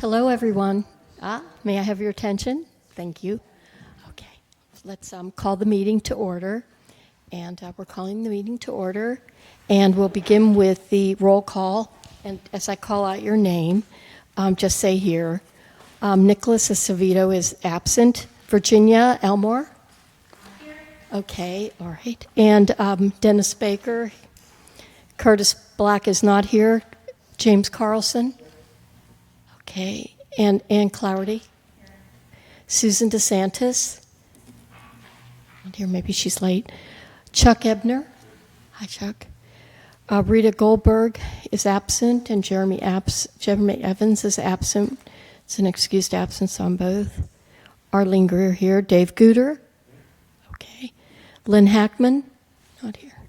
Hello, everyone. May I have your attention? Thank you. Okay, let's call the meeting to order. And we're calling the meeting to order. And we'll begin with the roll call. And as I call out your name, just say here, Nicholas Acevedo is absent. Virginia Elmore? Here. Okay, all right. And Dennis Baker. Curtis Black is not here. James Carlson? Okay, and Ann Clougherty? Here. Susan DeSantis? Not here, maybe she's late. Chuck Ebner? Hi, Chuck. Rita Goldberg is absent, and Jeremy Evans is absent. It's an excused absence on both. Arlene Greer here. Dave Gooder? Okay. Lynn Hackman? Not here.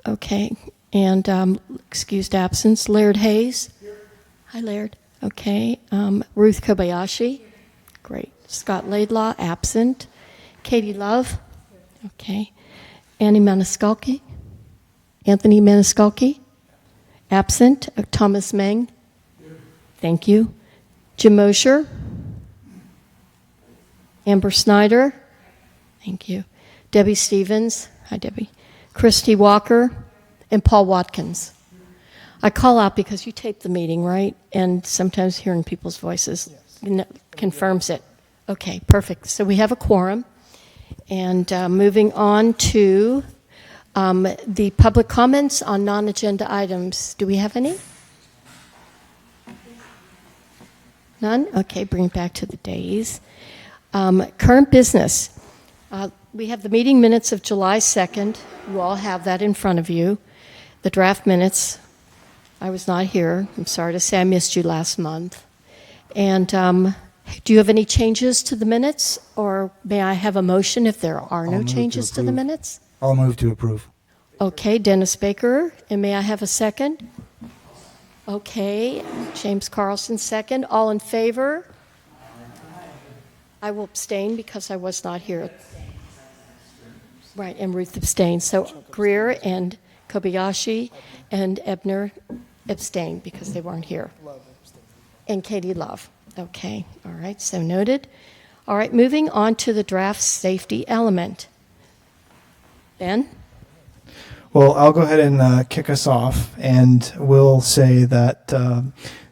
Okay, and excused absence. Laird Hayes? Here. Hi, Laird. Okay. Ruth Kobayashi? Great. Scott Laidlaw, absent. Katie Love? Okay. Anthony Maniscalchi? Absent. Thomas Meng? Thank you. Jim Mosher? Amber Snyder? Thank you. Debbie Stevens? Hi, Debbie. Christy Walker? And Paul Watkins. I call out because you tape the meeting, right? And sometimes hearing people's voices confirms it. Okay, perfect. So we have a quorum. And moving on to the public comments on non-agenda items. Do we have any? None? Okay, bring it back to the days. Current business. We have the meeting minutes of July 2nd. You all have that in front of you. The draft minutes. I was not here. I'm sorry to say I missed you last month. And do you have any changes to the minutes? Or may I have a motion if there are no changes to the minutes? I'll move to approve. Okay, Dennis Baker. And may I have a second? Okay, James Carlson, second. All in favor? I will abstain because I was not here. Right, and Ruth abstained. So Greer and Kobayashi and Ebner abstained because they weren't here. And Katie Love. Okay, all right, so noted. All right, moving on to the draft safety element. Ben? Well, I'll go ahead and kick us off, and we'll say that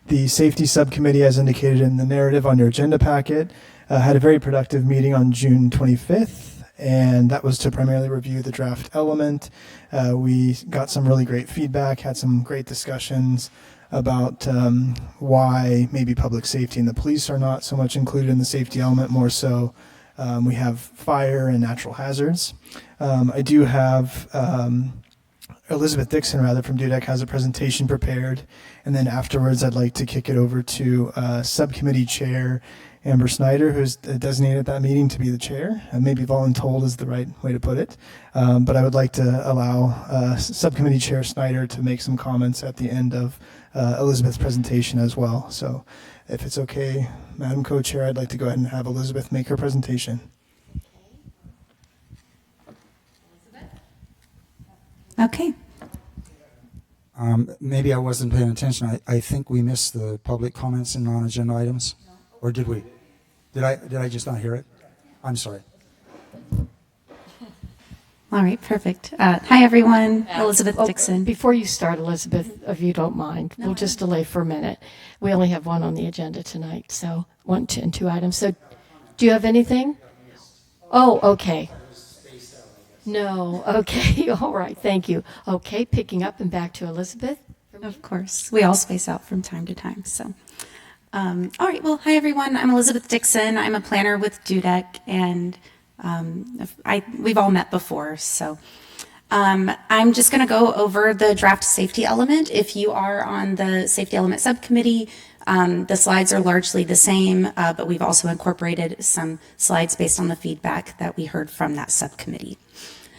the safety subcommittee, as indicated in the narrative on your agenda packet, had a very productive meeting on June 25th. And that was to primarily review the draft element. We got some really great feedback, had some great discussions about why maybe public safety and the police are not so much included in the safety element, more so we have fire and natural hazards. I do have Elizabeth Dixon, from DUDEC, has a presentation prepared. And then afterwards, I'd like to kick it over to subcommittee chair Amber Snyder, who's designated at that meeting to be the chair. Maybe voluntold is the right way to put it. But I would like to allow Subcommittee Chair Snyder to make some comments at the end of Elizabeth's presentation as well. So if it's okay, Madam Co-Chair, I'd like to go ahead and have Elizabeth make her presentation. Okay. Maybe I wasn't paying attention. I think we missed the public comments and non-agenda items. Or did we? Did I just not hear it? I'm sorry. All right, perfect. Hi, everyone. Elizabeth Dixon. Before you start, Elizabeth, if you don't mind, we'll just delay for a minute. We only have one on the agenda tonight, so one and two items. So do you have anything? Oh, okay. No, okay. All right, thank you. Okay, picking up and back to Elizabeth. Of course. We all space out from time to time, so. All right, well, hi, everyone. I'm Elizabeth Dixon. I'm a planner with DUDEC, and we've all met before, so I'm just going to go over the draft safety element. If you are on the safety element subcommittee, the slides are largely the same, but we've also incorporated some slides based on the feedback that we heard from that subcommittee.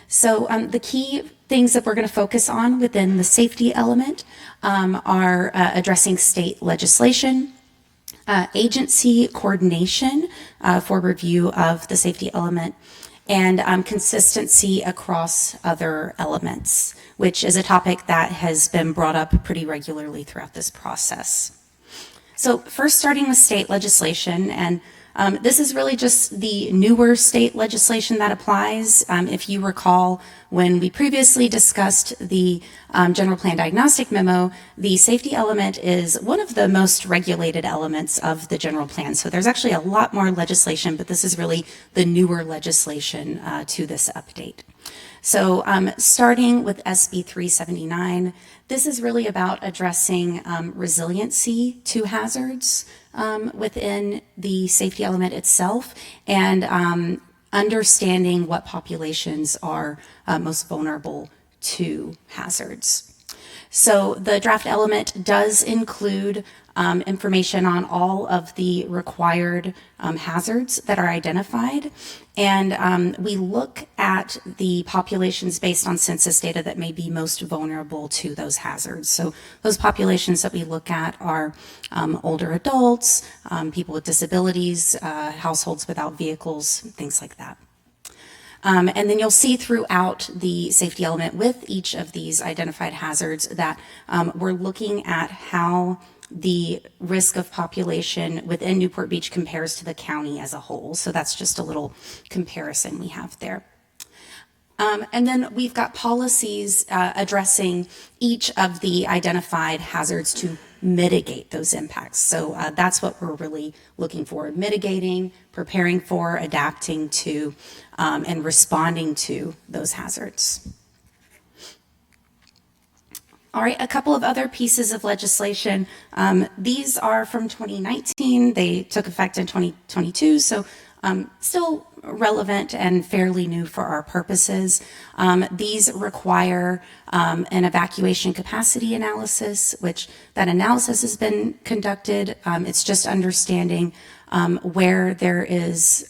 So the key things that we're going to focus on within the safety element are addressing state legislation, agency coordination for review of the safety element, and consistency across other elements, which is a topic that has been brought up pretty regularly throughout this process. So first starting with state legislation, and this is really just the newer state legislation that applies. If you recall, when we previously discussed the general plan diagnostic memo, the safety element is one of the most regulated elements of the general plan. So there's actually a lot more legislation, but this is really the newer legislation to this update. So starting with SB 379, this is really about addressing resiliency to hazards within the safety element itself, and understanding what populations are most vulnerable to hazards. So the draft element does include information on all of the required hazards that are identified. And we look at the populations based on census data that may be most vulnerable to those hazards. So those populations that we look at are older adults, people with disabilities, households without vehicles, things like that. And then you'll see throughout the safety element with each of these identified hazards that we're looking at how the risk of population within Newport Beach compares to the county as a whole. So that's just a little comparison we have there. And then we've got policies addressing each of the identified hazards to mitigate those impacts. So that's what we're really looking for: mitigating, preparing for, adapting to, and responding to those hazards. All right, a couple of other pieces of legislation. These are from 2019. They took effect in 2022, so still relevant and fairly new for our purposes. These require an evacuation capacity analysis, which that analysis has been conducted. It's just understanding where there is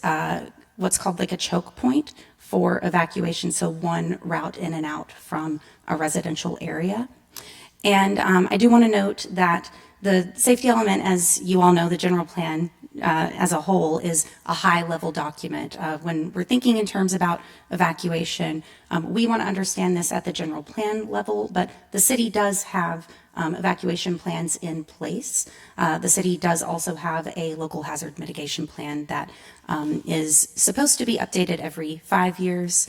what's called like a choke point for evacuation, so one route in and out from a residential area. And I do want to note that the safety element, as you all know, the general plan as a whole is a high-level document. When we're thinking in terms about evacuation, we want to understand this at the general plan level, but the city does have evacuation plans in place. The city does also have a local hazard mitigation plan that is supposed to be updated every 5 years.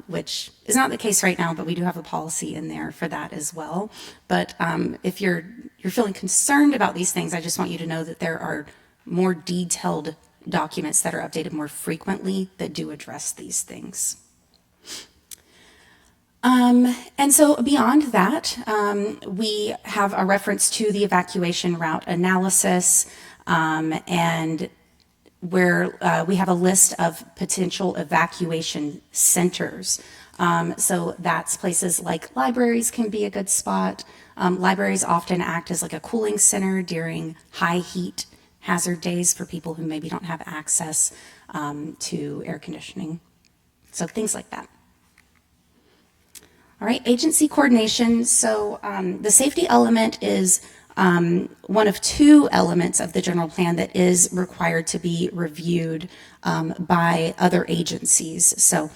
Which is not the case right now, but we do have a policy in there for that as well. But if you're feeling concerned about these things, I just want you to know that there are more detailed documents that are updated more frequently that do address these things. And so beyond that, we have a reference to the evacuation route analysis, and where we have a list of potential evacuation centers. So that's places like libraries can be a good spot. Libraries often act as like a cooling center during high heat hazard days for people who maybe don't have access to air conditioning. So things like that. All right, agency coordination. So the safety element is one of two elements of the general plan that is required to be reviewed by other agencies. So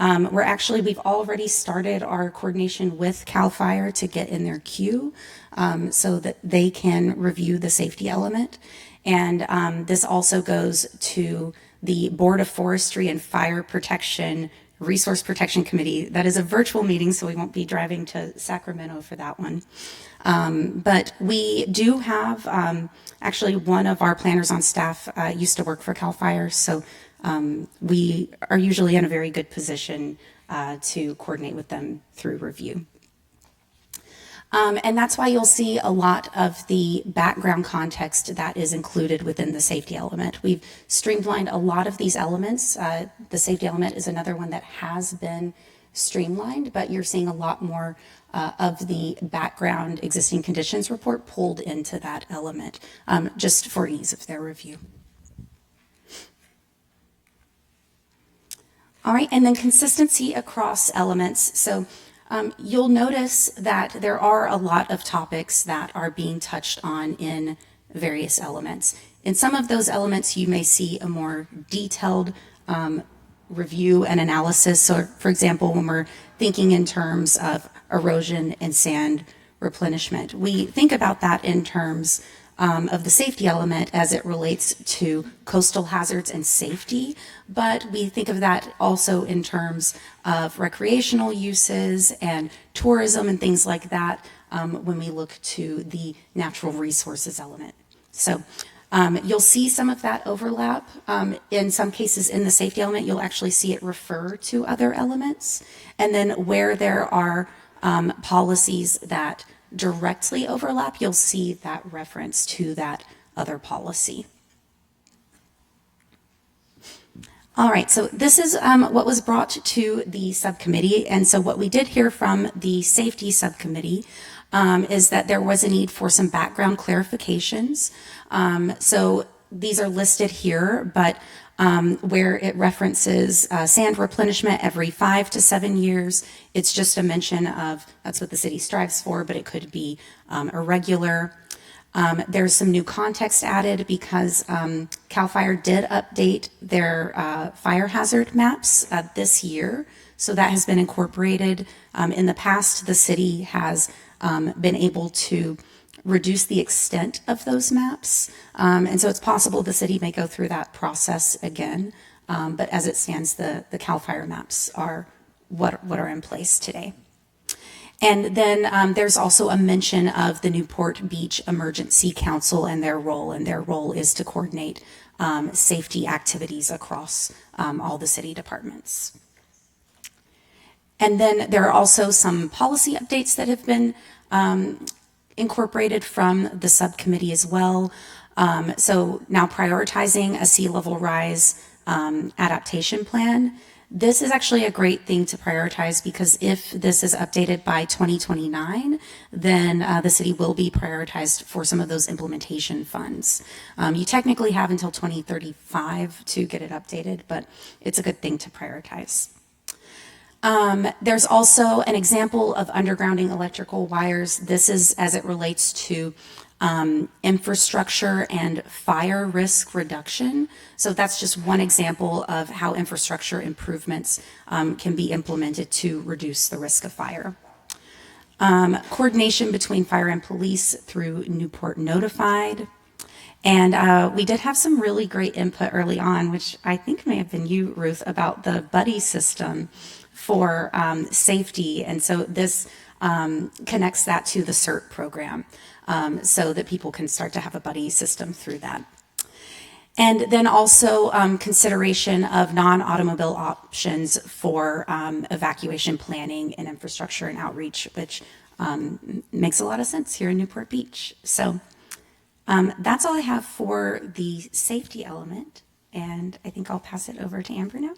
we've already started our coordination with CAL FIRE to get in their queue so that they can review the safety element. And this also goes to the Board of Forestry and Fire Protection Resource Protection Committee. That is a virtual meeting, so we won't be driving to Sacramento for that one. But we do have, actually one of our planners on staff used to work for CAL FIRE, so we are usually in a very good position to coordinate with them through review. And that's why you'll see a lot of the background context that is included within the safety element. We've streamlined a lot of these elements. The safety element is another one that has been streamlined, but you're seeing a lot more of the background existing conditions report pulled into that element, just for ease of their review. All right, and then consistency across elements. So you'll notice that there are a lot of topics that are being touched on in various elements. In some of those elements, you may see a more detailed review and analysis. So, for example, when we're thinking in terms of erosion and sand replenishment, we think about that in terms of the safety element as it relates to coastal hazards and safety, but we think of that also in terms of recreational uses and tourism and things like that when we look to the natural resources element. So you'll see some of that overlap. In some cases in the safety element, you'll actually see it refer to other elements. And then where there are policies that directly overlap, you'll see that reference to that other policy. All right, so this is what was brought to the subcommittee. And so what we did hear from the safety subcommittee is that there was a need for some background clarifications. So these are listed here, but where it references sand replenishment every 5 to 7 years, it's just a mention of that's what the city strives for, but it could be irregular. There's some new context added because CAL FIRE did update their fire hazard maps this year. So that has been incorporated. In the past, the city has been able to reduce the extent of those maps. And so it's possible the city may go through that process again. But as it stands, the CAL FIRE maps are what are in place today. And then there's also a mention of the Newport Beach Emergency Council and their role. And their role is to coordinate safety activities across all the city departments. And then there are also some policy updates that have been incorporated from the subcommittee as well. So now prioritizing a sea level rise adaptation plan. This is actually a great thing to prioritize because if this is updated by 2029, then the city will be prioritized for some of those implementation funds. You technically have until 2035 to get it updated, but it's a good thing to prioritize. There's also an example of undergrounding electrical wires. This is as it relates to infrastructure and fire risk reduction. So that's just one example of how infrastructure improvements can be implemented to reduce the risk of fire. Coordination between fire and police through Newport Notified. And we did have some really great input early on, which I think may have been you, Ruth, about the buddy system for safety. And so this connects that to the CERT program so that people can start to have a buddy system through that. And then also consideration of non-automobile options for evacuation planning and infrastructure and outreach, which makes a lot of sense here in Newport Beach. So that's all I have for the safety element. And I think I'll pass it over to Amber now.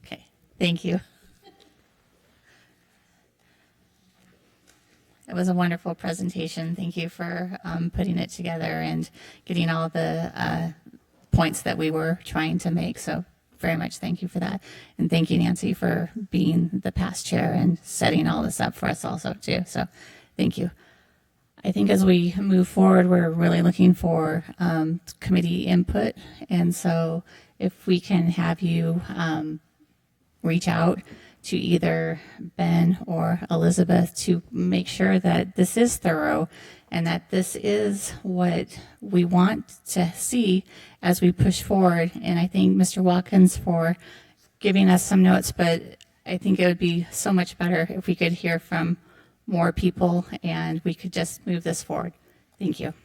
Okay, thank you. It was a wonderful presentation. Thank you for putting it together and getting all the points that we were trying to make. So very much thank you for that. And thank you, Nancy, for being the past chair and setting all this up for us also too. So thank you. I think as we move forward, we're really looking for committee input. And so if we can have you reach out to either Ben or Elizabeth to make sure that this is thorough and that this is what we want to see as we push forward. And I thank Mr. Watkins for giving us some notes, but I think it would be so much better if we could hear from more people and we could just move this forward. Thank you.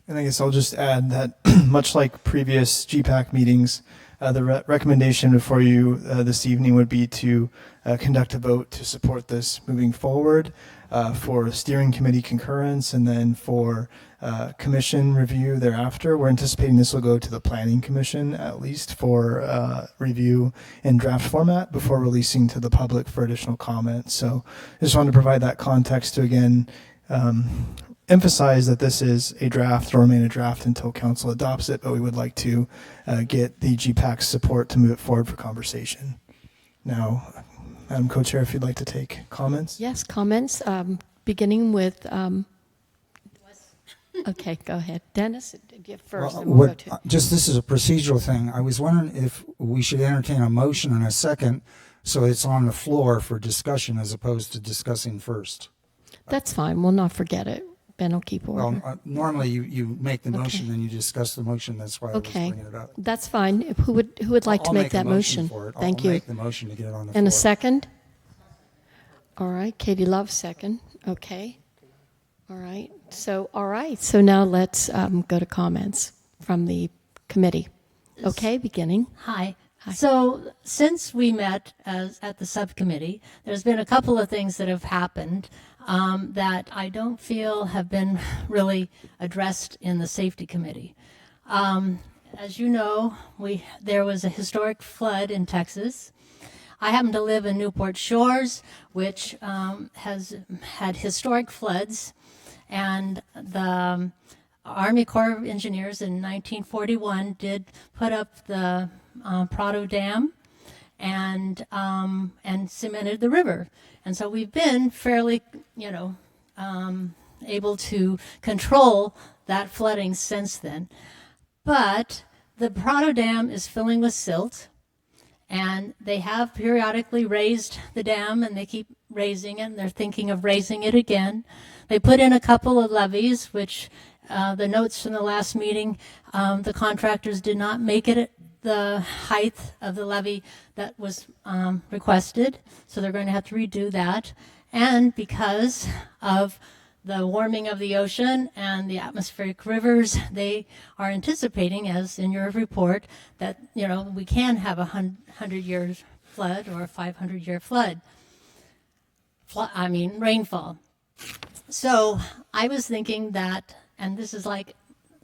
And I guess I'll just add that much like previous GPAC meetings, the recommendation before you this evening would be to conduct a vote to support this moving forward for steering committee concurrence and then for commission review thereafter. We're anticipating this will go to the planning commission at least for review in draft format before releasing to the public for additional comments. So I just wanted to provide that context to again emphasize that this is a draft. It'll remain a draft until council adopts it, but we would like to get the GPAC's support to move it forward for conversation. Now, Madam Co-Chair, if you'd like to take comments. Yes, comments, beginning with, okay, go ahead. Dennis, you first, Well, and we'll go to. just this is a procedural thing. I was wondering if we should entertain a motion and a second so it's on the floor for discussion as opposed to discussing first. That's fine, we'll not forget it. Ben will keep order. Well, normally you make the motion Okay. and you discuss the motion. That's why I was Okay, bringing it up. that's fine. Who would like to I'll make a that motion? for it. Thank I'll you. make the motion to get it on the And a floor. second? All right, Katie Love, second. Okay. All right, so now let's go to comments from the committee. Okay, beginning. Hi. So since we met at the subcommittee, there's been a couple of things that have happened that I don't feel have been really addressed in the safety committee. As you know, there was a historic flood in Texas. I happen to live in Newport Shores, which has had historic floods, and the Army Corps of Engineers in 1941 did put up the Prado Dam and cemented the river. And so we've been fairly, able to control that flooding since then. But the Prado Dam is filling with silt, and they have periodically raised the dam, and they keep raising it, and they're thinking of raising it again. They put in a couple of levees, which the notes from the last meeting, the contractors did not make it the height of the levee that was requested, so they're going to have to redo that. And because of the warming of the ocean and the atmospheric rivers, they are anticipating, as in your report, that we can have a 100-year flood or a 500-year flood. Rainfall. So I was thinking that, and this is like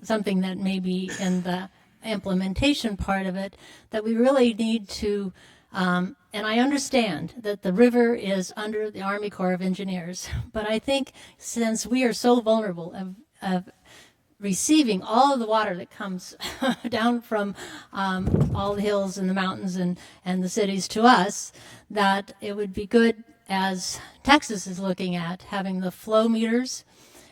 something that may be in the implementation part of it, that we really need to, and I understand that the river is under the Army Corps of Engineers, but I think since we are so vulnerable of receiving all of the water that comes down from all the hills and the mountains and the cities to us, that it would be good, as Texas is looking at, having the flow meters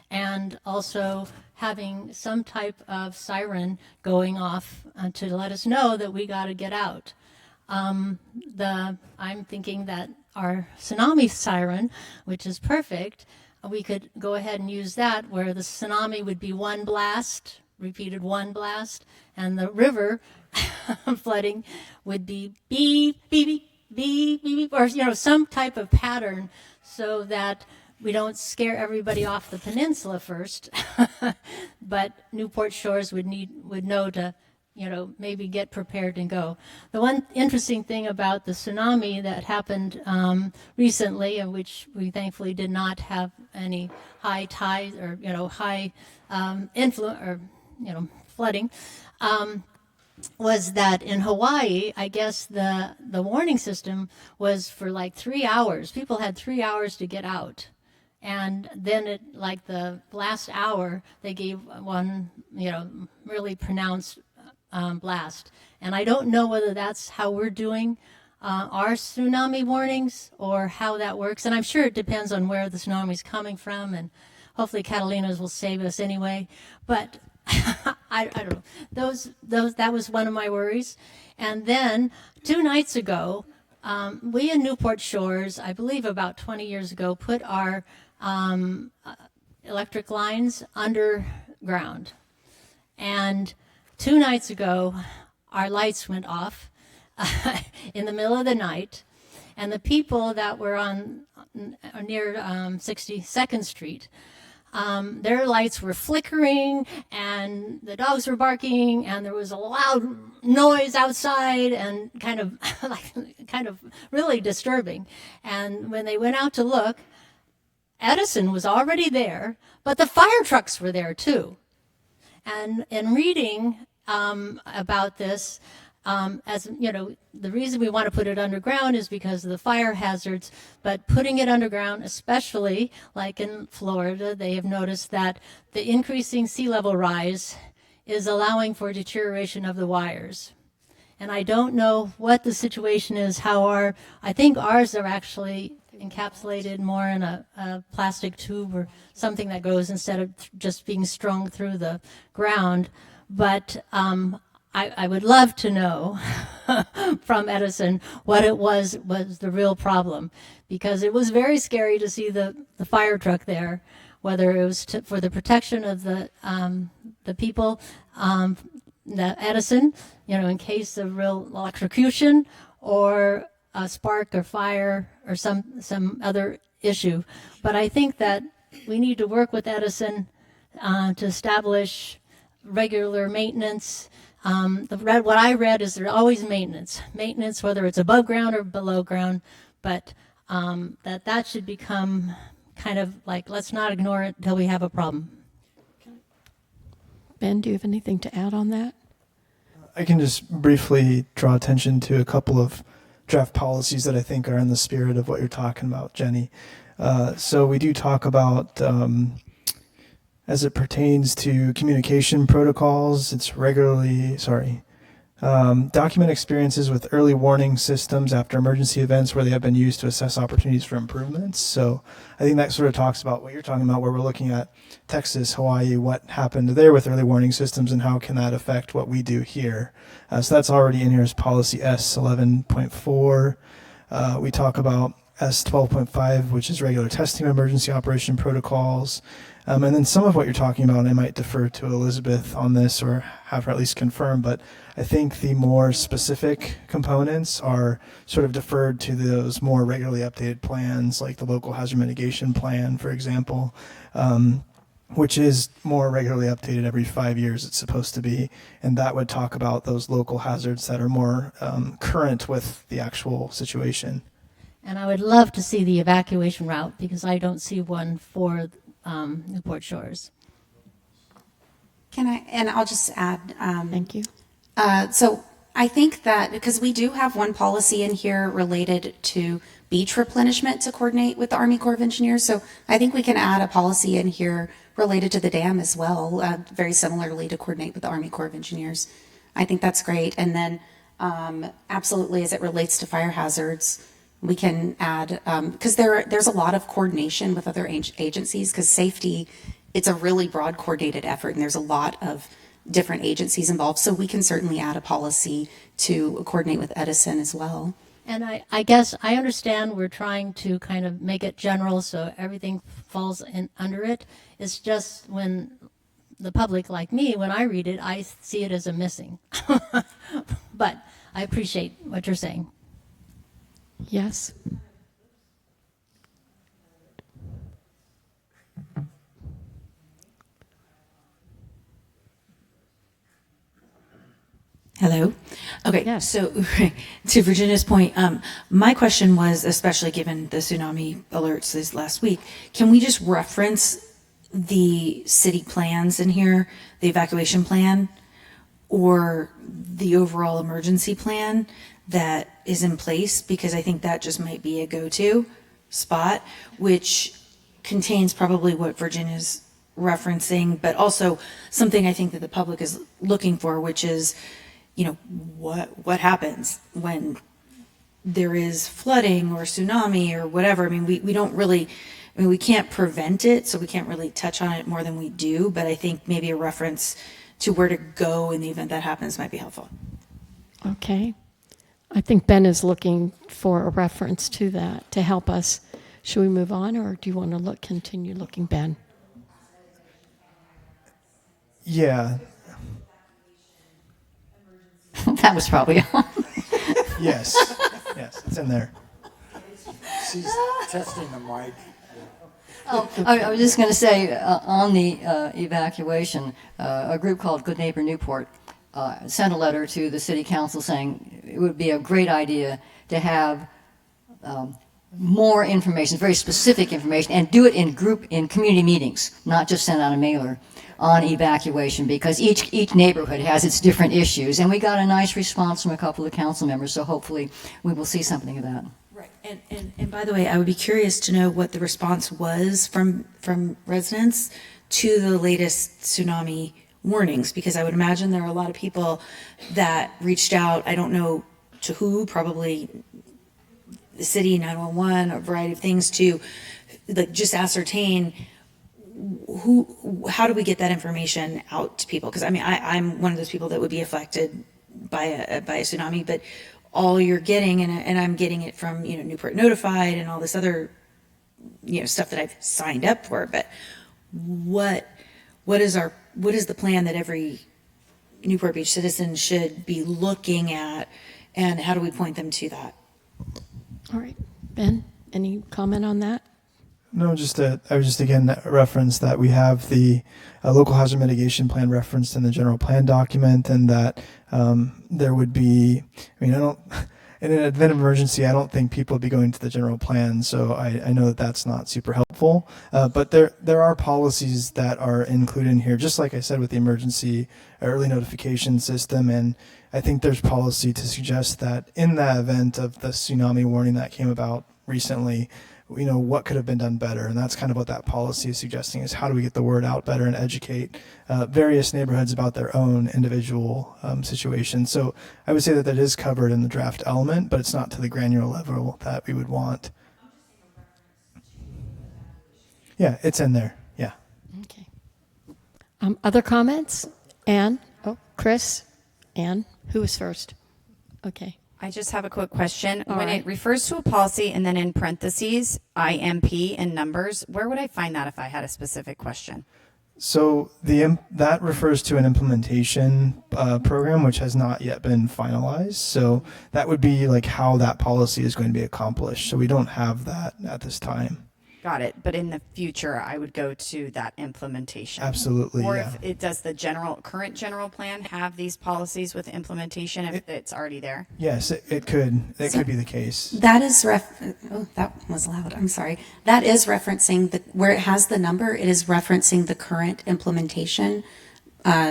and also having some type of siren going off to let us know that we got to get out. I'm thinking that our tsunami siren, which is perfect, we could go ahead and use that, where the tsunami would be one blast, repeated one blast, and the river flooding would be beep, beep, beep, beep, beep, beep, or some type of pattern, so that we don't scare everybody off the peninsula first, but Newport Shores would know to, maybe get prepared and go. The one interesting thing about the tsunami that happened recently, in which we thankfully did not have any high tide or high influence or flooding, was that in Hawaii, I guess the warning system was for like 3 hours. People had 3 hours to get out. And then the last hour, they gave one, really pronounced blast. And I don't know whether that's how we're doing our tsunami warnings or how that works. And I'm sure it depends on where the tsunami's coming from. And hopefully Catalina's will save us anyway. But I don't know. That was one of my worries. And then 2 nights ago, we in Newport Shores, I believe about 20 years ago, put our electric lines underground. And 2 nights ago, our lights went off in the middle of the night, and the people that were near 62nd Street, their lights were flickering, and the dogs were barking, and there was a loud noise outside, and kind of really disturbing. And when they went out to look, Edison was already there, but the fire trucks were there too. And in reading about this, as you know, the reason we want to put it underground is because of the fire hazards, but putting it underground, especially like in Florida, they have noticed that the increasing sea level rise is allowing for deterioration of the wires. And I don't know what the situation is, I think ours are actually encapsulated more in a plastic tube or something that goes instead of just being strung through the ground. But I would love to know from Edison what it was the real problem, because it was very scary to see the fire truck there, whether it was for the protection of the people, the Edison, in case of real electrocution or a spark or fire or some other issue. But I think that we need to work with Edison to establish regular maintenance. What I read is there's always maintenance, whether it's above ground or below ground, but that should become kind of like, let's not ignore it until we have a problem. Ben, do you have anything to add on that? I can just briefly draw attention to a couple of draft policies that I think are in the spirit of what you're talking about, Jenny. So we do talk about, as it pertains to communication protocols, it's document experiences with early warning systems after emergency events where they have been used to assess opportunities for improvements. So I think that sort of talks about what you're talking about, where we're looking at Texas, Hawaii, what happened there with early warning systems and how can that affect what we do here. So that's already in here as policy S11.4. We talk about S12.5, which is regular testing of emergency operation protocols. And then some of what you're talking about, and I might defer to Elizabeth on this or have her at least confirm, but I think the more specific components are sort of deferred to those more regularly updated plans, like the local hazard mitigation plan, for example, which is more regularly updated every 5 years, it's supposed to be. And that would talk about those local hazards that are more current with the actual situation. And I would love to see the evacuation route, because I don't see one for Newport Shores. I'll just add. Thank you. So I think that because we do have one policy in here related to beach replenishment to coordinate with the Army Corps of Engineers. So I think we can add a policy in here related to the dam as well, very similarly to coordinate with the Army Corps of Engineers. I think that's great. And then absolutely, as it relates to fire hazards, we can add, because there's a lot of coordination with other agencies, because safety, it's a really broad coordinated effort, and there's a lot of different agencies involved. So we can certainly add a policy to coordinate with Edison as well. And I guess I understand we're trying to kind of make it general so everything falls in under it. It's just when the public like me, when I read it, I see it as a missing. But I appreciate what you're saying. Yes. Hello. Okay, Yes. so to Virginia's point, my question was, especially given the tsunami alerts this last week, can we just reference the city plans in here, the evacuation plan, or the overall emergency plan that is in place? Because I think that just might be a go-to spot, which contains probably what Virginia's referencing, but also something I think that the public is looking for, which is, what happens when there is flooding or tsunami or whatever. I mean, we don't really, we can't prevent it, so we can't really touch on it more than we do, but I think maybe a reference to where to go in the event that happens might be helpful. Okay. I think Ben is looking for a reference to that to help us. Should we move on, or do you want to continue looking, Ben? Yeah. That was probably all. Yes. Yes, it's in there. She's testing the mic. Oh, I was just going to say, on the evacuation, a group called Good Neighbor Newport sent a letter to the city council saying it would be a great idea to have more information, very specific information, and do it in community meetings, not just send out a mailer on evacuation, because each neighborhood has its different issues. And we got a nice response from a couple of council members, so hopefully we will see something of that. Right. And by the way, I would be curious to know what the response was from residents to the latest tsunami warnings, because I would imagine there are a lot of people that reached out. I don't know to who, probably the city, 911, a variety of things, to like just ascertain how do we get that information out to people? Because I mean, I'm one of those people that would be affected by a tsunami, but all you're getting, and I'm getting it from, Newport Notified and all this other, stuff that I've signed up for. But what is the plan that every Newport Beach citizen should be looking at, and how do we point them to that? All right. Ben, any comment on that? No, I would just again reference that we have the local hazard mitigation plan referenced in the general plan document, and that there would be, in an event of emergency, I don't think people would be going to the general plan, so I know that that's not super helpful. But there are policies that are included in here, just like I said with the emergency early notification system, and I think there's policy to suggest that in the event of the tsunami warning that came about recently, what could have been done better. And that's kind of what that policy is suggesting, is how do we get the word out better and educate various neighborhoods about their own individual situations. So I would say that is covered in the draft element, but it's not to the granular level that we would want. Yeah, it's in there. Yeah. Okay. Other comments? Anne? Oh, Chris? Anne? Who was first? Okay. I just have a quick question. All When right. it refers to a policy and then in parentheses, IMP and numbers, where would I find that if I had a specific question? So that refers to an implementation program which has not yet been finalized. So that would be like how that policy is going to be accomplished. So we don't have that at this time. Got it. But in the future, I would go to that implementation. Absolutely, Or yeah. if it does the current general plan have these policies with implementation if it's already there? Yes, it could. It could be the case. That is that was loud. I'm sorry. That is referencing where it has the number. It is referencing the current implementation,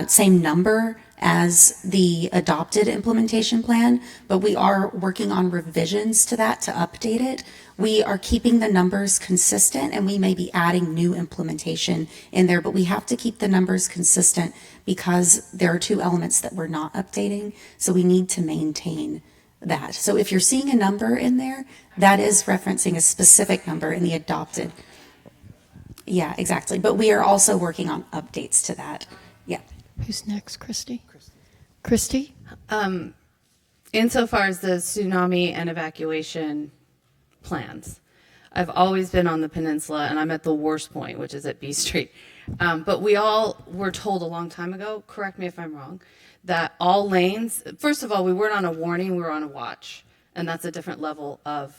same number as the adopted implementation plan, but we are working on revisions to that to update it. We are keeping the numbers consistent, and we may be adding new implementation in there, but we have to keep the numbers consistent because there are two elements that we're not updating, so we need to maintain that. So if you're seeing a number in there, that is referencing a specific number in the adopted. Yeah, exactly. But we are also working on updates to that. Yeah. Who's next? Christy? Christy? Insofar as the tsunami and evacuation plans, I've always been on the peninsula, and I'm at the worst point, which is at B Street. But we all were told a long time ago, correct me if I'm wrong, that all lanes, first of all, we weren't on a warning, we were on a watch. And that's a different level of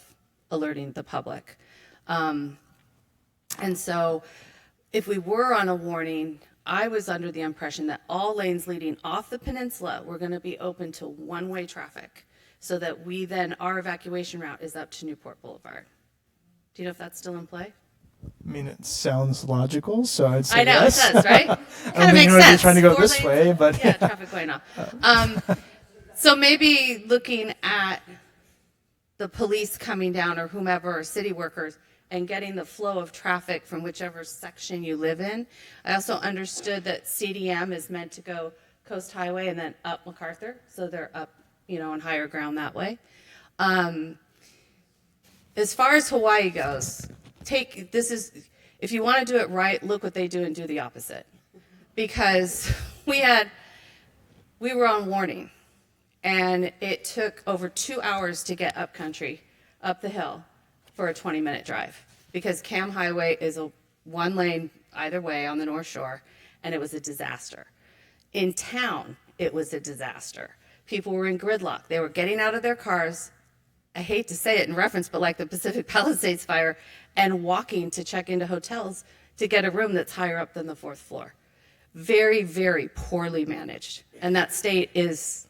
alerting the public. And so if we were on a warning, I was under the impression that all lanes leading off the peninsula were going to be open to one-way traffic, so that our evacuation route is up to Newport Boulevard. Do you know if that's still in play? It sounds logical, so I'd say I know, yes. it does, right? Kind I of makes you're sense. trying to go 4 this lanes. way, but Yeah, traffic going off. So maybe looking at the police coming down, or whomever, or city workers, and getting the flow of traffic from whichever section you live in. I also understood that CDM is meant to go Coast Highway and then up MacArthur, so they're up, on higher ground that way. As far as Hawaii goes, if you want to do it right, look what they do and do the opposite. Because we were on warning, and it took over 2 hours to get up country, up the hill, for a 20-minute drive, because Cam Highway is a one lane either way on the North Shore, and it was a disaster. In town, it was a disaster. People were in gridlock. They were getting out of their cars, I hate to say it in reference, but like the Pacific Palisades fire, and walking to check into hotels to get a room that's higher up than the 4th floor. Very, very poorly managed. And that state is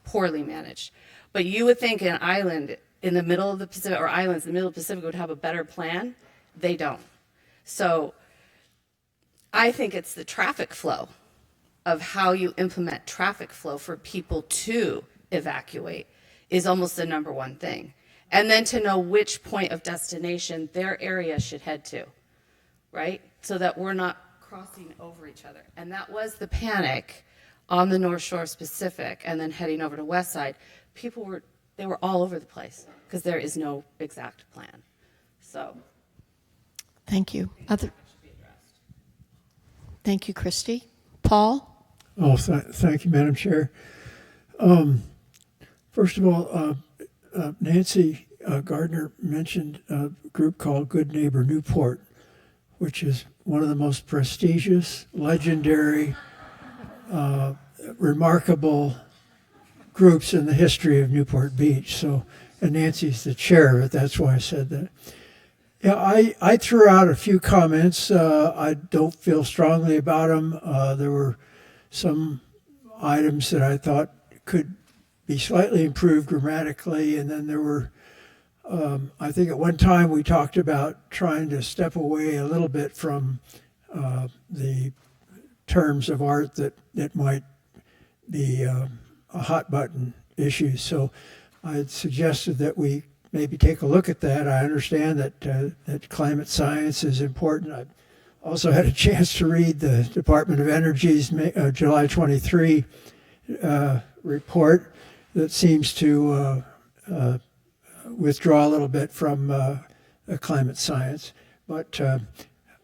poorly managed. But you would think an island in the middle of the Pacific, or islands in the middle of the Pacific, would have a better plan. They don't. So I think it's the traffic flow of how you implement traffic flow for people to evacuate is almost the number one thing. And then to know which point of destination their area should head to, right? So that we're not crossing over each other. And that was the panic on the North Shore specific, and then heading over to West Side. They were all over the place because there is no exact plan. So. Thank you. Thank you, Christy. Paul? Oh, thank you, Madam Chair. First of all, Nancy Gardner mentioned a group called Good Neighbor Newport, which is one of the most prestigious, legendary, remarkable groups in the history of Newport Beach. So, and Nancy's the chair of it. That's why I said that. Yeah, I threw out a few comments. I don't feel strongly about them. There were some items that I thought could be slightly improved grammatically, and then there were, I think at one time we talked about trying to step away a little bit from the terms of art that might be a hot button issue. So I had suggested that we maybe take a look at that. I understand that climate science is important. I've also had a chance to read the Department of Energy's July 23 report that seems to withdraw a little bit from climate science. But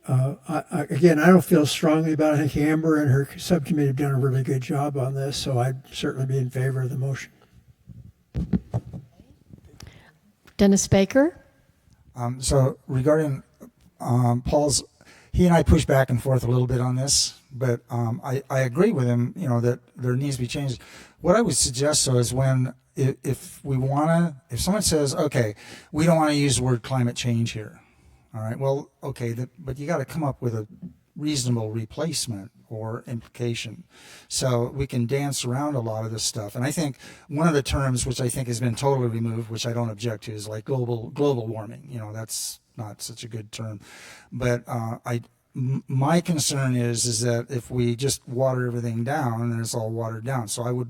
again, I don't feel strongly about it. I think Amber and her subcommittee have done a really good job on this, so I'd certainly be in favor of the motion. Dennis Baker? So regarding Paul's, he and I pushed back and forth a little bit on this, but I agree with him, that there needs to be changes. What I would suggest, though, is if someone says, okay, we don't want to use the word climate change here, all right, well, okay, but you got to come up with a reasonable replacement or implication. So we can dance around a lot of this stuff. And I think one of the terms which I think has been totally removed, which I don't object to, is like global warming. That's not such a good term. But my concern is that if we just water everything down, then it's all watered down. So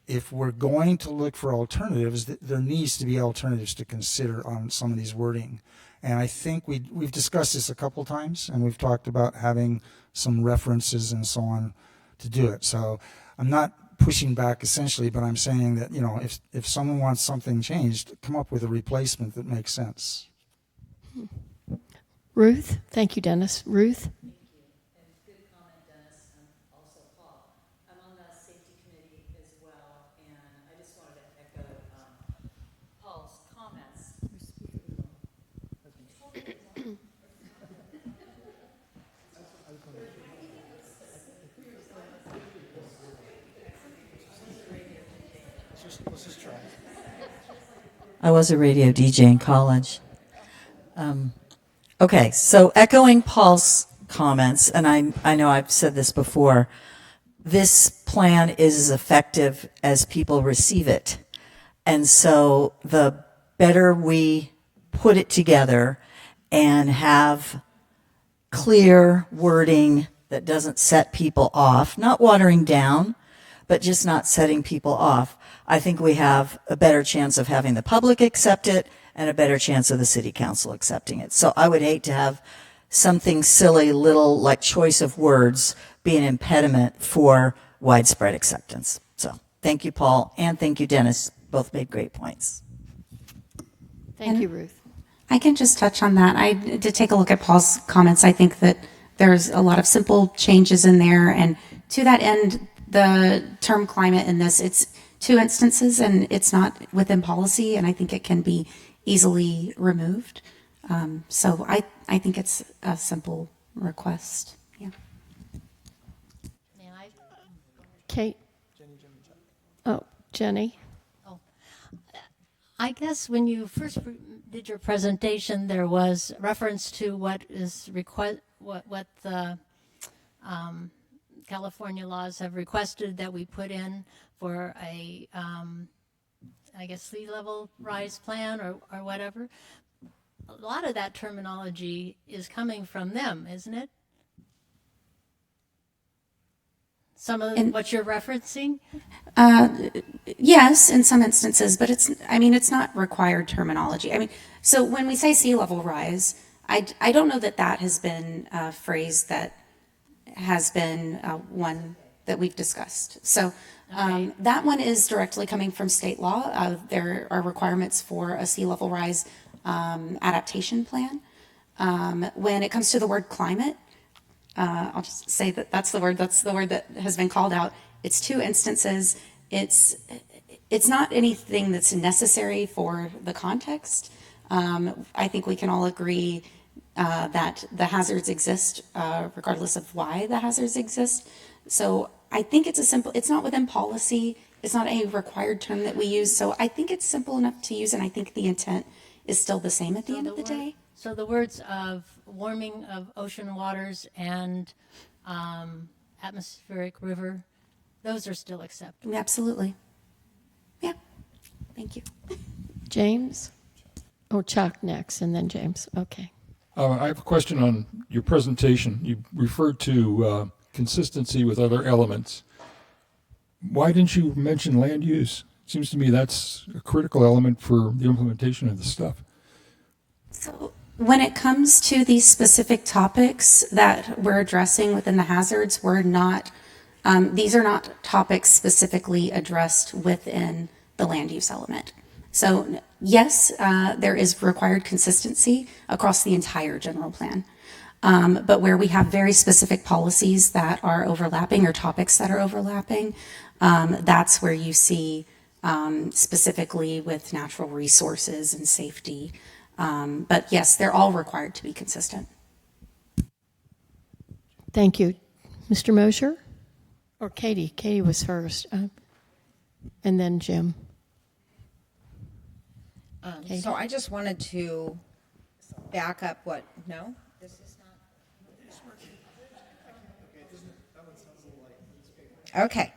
if we're going to look for alternatives, there needs to be alternatives to consider on some of these wording. And I think we've discussed this a couple times, and we've talked about having some references and so on to do it. So I'm not pushing back essentially, but I'm saying that, if someone wants something changed, come up with a replacement that makes sense. Ruth? Thank you, Dennis. Ruth? I was a radio DJ in college. Okay, so echoing Paul's comments, and I know I've said this before, this plan is as effective as people receive it. And so the better we put it together and have clear wording that doesn't set people off, not watering down, but just not setting people off, I think we have a better chance of having the public accept it and a better chance of the city council accepting it. So I would hate to have something silly, little like choice of words be an impediment for widespread acceptance. So thank you, Paul, and thank you, Dennis. Both made great points. Thank you, Ruth. I can just touch on that. I did take a look at Paul's comments. I think that there's a lot of simple changes in there. And to that end, the term climate in this, it's two instances and it's not within policy. And I think it can be easily removed. So I think it's a simple request. Yeah. Kate? Oh, Jenny? I guess when you first did your presentation, there was reference to what is what the California laws have requested that we put in for a I guess, sea level rise plan or whatever. A lot of that terminology is coming from them, isn't it? Some of what you're referencing? Yes, in some instances, but it's not required terminology. I mean, so when we say sea level rise, I don't know that that has been a phrase that has been one that we've discussed. So that one is directly coming from state law. There are requirements for a sea level rise adaptation plan. When it comes to the word climate, I'll just say that that's the word that has been called out. It's two instances. It's not anything that's necessary for the context. I think we can all agree that the hazards exist regardless of why the hazards exist. So I think it's not within policy. It's not a required term that we use. So I think it's simple enough to use, and I think the intent is still the same at the end of the day. So the words of warming of ocean waters and atmospheric river, those are still acceptable. Absolutely. Yeah. Thank you. James? Oh, Chuck next, and then James. Okay. I have a question on your presentation. You referred to consistency with other elements. Why didn't you mention land use? It seems to me that's a critical element for the implementation of this stuff. So when it comes to these specific topics that we're addressing within the hazards, these are not topics specifically addressed within the land use element. So yes, there is required consistency across the entire general plan. But where we have very specific policies that are overlapping or topics that are overlapping, that's where you see specifically with natural resources and safety. But yes, they're all required to be consistent. Thank you. Mr. Mosher? Or Katie? Katie was first. And then Jim. So I just wanted to back up no? This is not. Okay.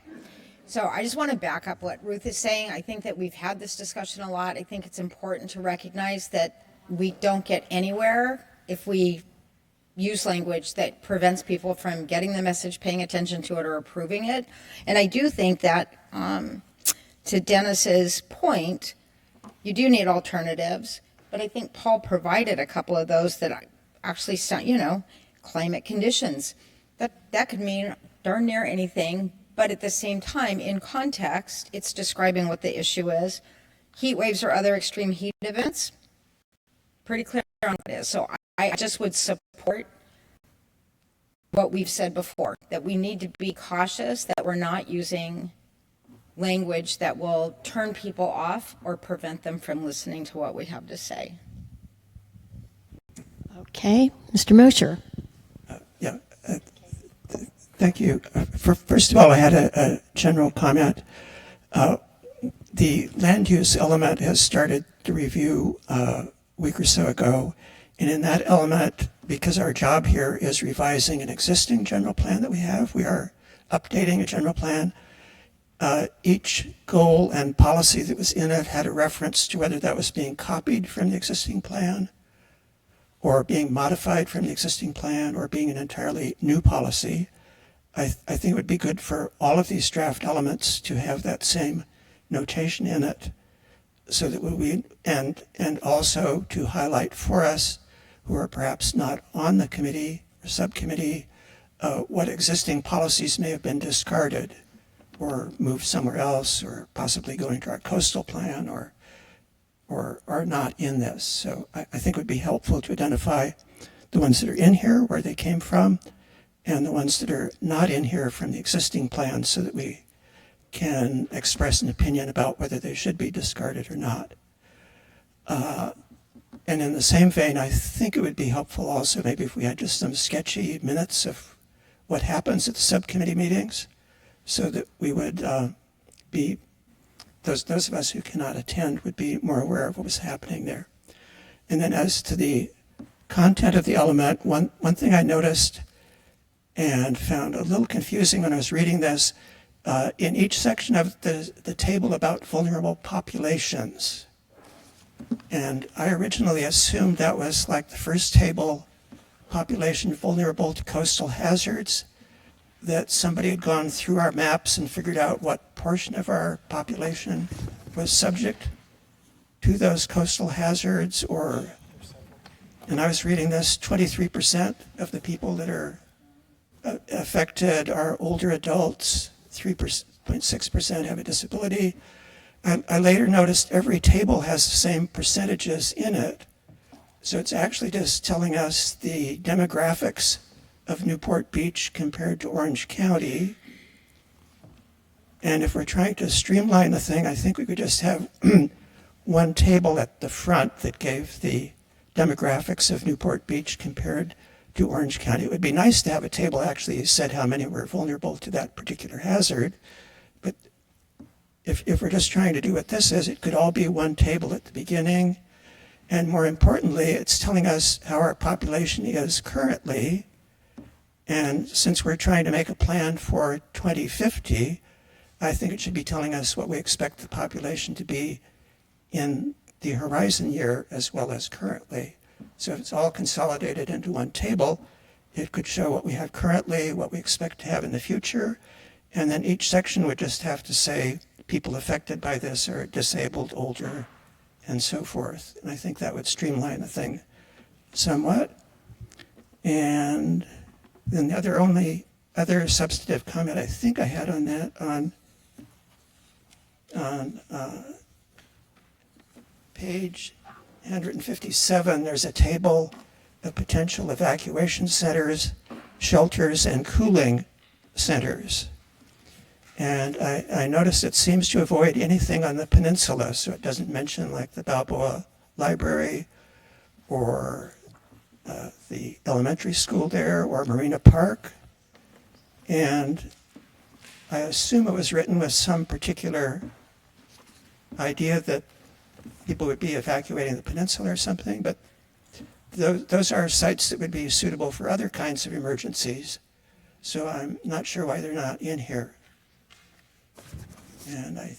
So I just want to back up what Ruth is saying. I think that we've had this discussion a lot. I think it's important to recognize that we don't get anywhere if we use language that prevents people from getting the message, paying attention to it, or approving it. And I do think that, to Dennis's point, you do need alternatives, but I think Paul provided a couple of those that actually sound, climate conditions. That could mean darn near anything, but at the same time, in context, it's describing what the issue is. Heat waves or other extreme heat events, pretty clear on what it is. So I just would support what we've said before, that we need to be cautious that we're not using language that will turn people off or prevent them from listening to what we have to say. Okay. Mr. Mosher? Thank you. First of all, I had a general comment. The land use element has started the review a week or so ago, and in that element, because our job here is revising an existing general plan that we are updating a general plan. Each goal and policy that was in it had a reference to whether that was being copied from the existing plan or being modified from the existing plan or being an entirely new policy. I think it would be good for all of these draft elements to have that same notation in it so that and also to highlight for us who are perhaps not on the committee or subcommittee what existing policies may have been discarded or moved somewhere else, or possibly going to our coastal plan, or are not in this. So I think it would be helpful to identify the ones that are in here, where they came from, and the ones that are not in here from the existing plan, so that we can express an opinion about whether they should be discarded or not. And in the same vein, I think it would be helpful also maybe if we had just some sketchy minutes of what happens at the subcommittee meetings, so that we would be, those of us who cannot attend would be more aware of what was happening there. And then as to the content of the element, one thing I noticed and found a little confusing when I was reading this in each section of the table about vulnerable populations. And I originally assumed that was like the first table, population vulnerable to coastal hazards, that somebody had gone through our maps and figured out what portion of our population was subject to those coastal hazards. And I was reading this, 23% of the people that are affected are older adults, 3.6% have a disability. I later noticed every table has the same percentages in it. So it's actually just telling us the demographics of Newport Beach compared to Orange County. And if we're trying to streamline the thing, I think we could just have one table at the front that gave the demographics of Newport Beach compared to Orange County. It would be nice to have a table actually said how many were vulnerable to that particular hazard. But if we're just trying to do what this is, it could all be one table at the beginning. And more importantly, it's telling us how our population is currently. And since we're trying to make a plan for 2050, I think it should be telling us what we expect the population to be in the horizon year as well as currently. So if it's all consolidated into one table, it could show what we have currently, what we expect to have in the future, and then each section would just have to say people affected by this are disabled, older, and so forth. And I think that would streamline the thing somewhat. And then the only other substantive comment I think I had on that, on page 157, there's a table of potential evacuation centers, shelters, and cooling centers. And I noticed it seems to avoid anything on the peninsula, so it doesn't mention like the Balboa Library or the elementary school there or Marina Park. And I assume it was written with some particular idea that people would be evacuating the peninsula or something, but those are sites that would be suitable for other kinds of emergencies. So I'm not sure why they're not in here. And I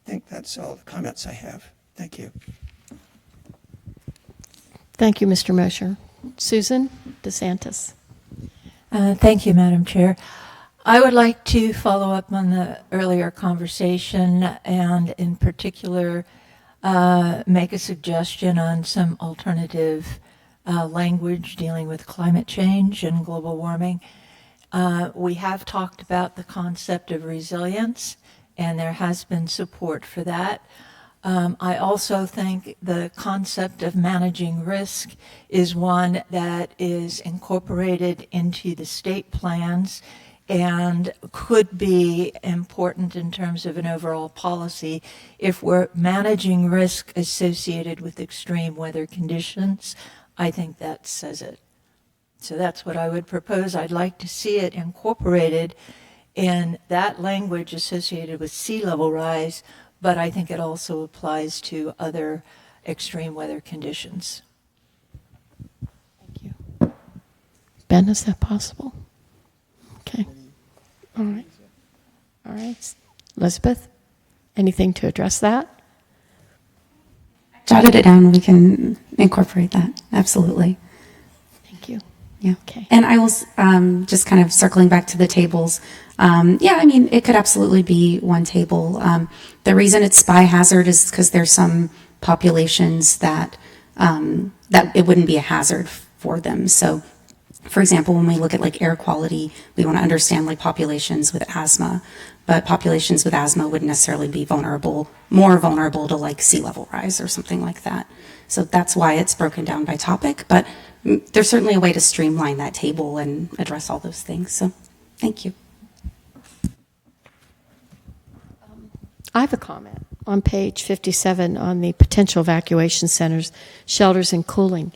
think that's all the comments I have. Thank you. Thank you, Mr. Mosher. Susan DeSantis. Thank you, Madam Chair. I would like to follow up on the earlier conversation and in particular make a suggestion on some alternative language dealing with climate change and global warming. We have talked about the concept of resilience, and there has been support for that. I also think the concept of managing risk is one that is incorporated into the state plans and could be important in terms of an overall policy if we're managing risk associated with extreme weather conditions. I think that says it. So that's what I would propose. I'd like to see it incorporated in that language associated with sea level rise, but I think it also applies to other extreme weather conditions. Thank you. Ben, is that possible? Okay. All right. All right. Elizabeth, anything to address that? Jotted it down. We can incorporate that. Absolutely. Thank you. Yeah. Okay. And I was just kind of circling back to the tables. Yeah, I mean, it could absolutely be one table. The reason it's by hazard is because there's some populations that that it wouldn't be a hazard for them. So, for example, when we look at like air quality, we want to understand like populations with asthma, but populations with asthma wouldn't necessarily be more vulnerable to like sea level rise or something like that. So that's why it's broken down by topic, but there's certainly a way to streamline that table and address all those things. So thank you. I have a comment on page 57 on the potential evacuation centers, shelters, and cooling.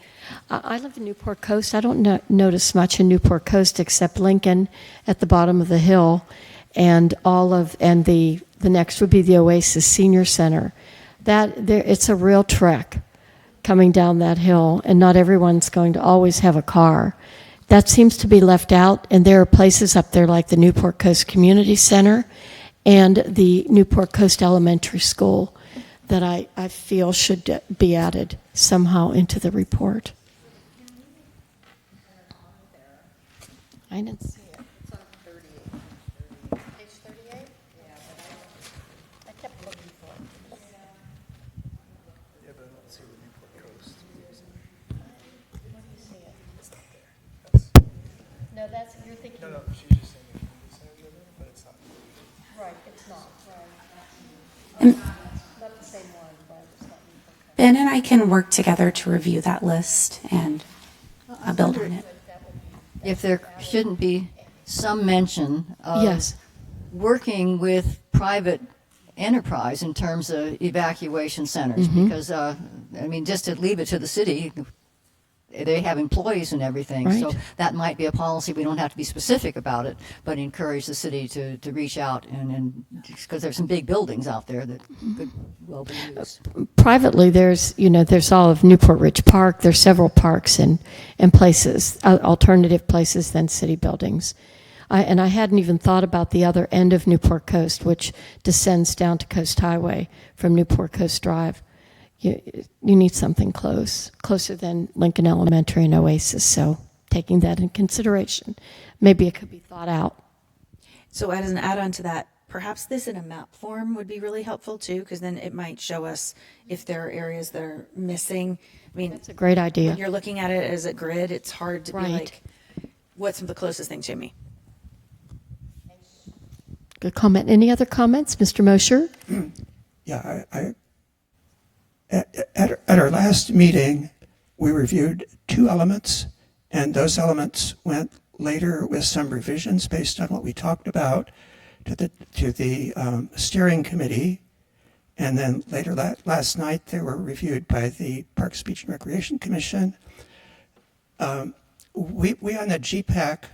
I live in Newport Coast. I don't notice much in Newport Coast except Lincoln at the bottom of the hill, and the next would be the Oasis Senior Center. It's a real trek coming down that hill, and not everyone's going to always have a car. That seems to be left out, and there are places up there like the Newport Coast Community Center and the Newport Coast Elementary School that I feel should be added somehow into the report. I didn't see it. It's on 38. Page 38? Yeah, but I kept looking for it. Yeah, but I don't see the Newport Coast. Where do you see it? No, that's, you're thinking. No, she's just saying it, but it's not. Right, it's not, right. And Not the same one, but it's not Newport Coast. Ben and I can work together to review that list and build on it. If there shouldn't be some mention of Yes. working with private enterprise in terms of evacuation centers, Mhm. because, I mean, just to leave it to the city, they have employees and everything. So Right. that might be a policy. We don't have to be specific about it, but encourage the city to reach out and because there's some big buildings out there that could well be used. Privately, there's all of Newport Ridge Park. There's several parks and places, alternative places than city buildings. And I hadn't even thought about the other end of Newport Coast, which descends down to Coast Highway from Newport Coast Drive. You need something closer than Lincoln Elementary and Oasis. So taking that in consideration, maybe it could be thought out. So as an add-on to that, perhaps this in a map form would be really helpful too, because then it might show us if there are areas that are missing. I mean, That's a great idea. When you're looking at it as a grid, it's hard to Right. be like, what's the closest thing to me? Good comment. Any other comments, Mr. Mosher? Yeah, at our last meeting, we reviewed 2 elements, and those elements went later with some revisions based on what we talked about to the steering committee, and then later last night they were reviewed by the Parks, Beach, and Recreation Commission. We on the GPAC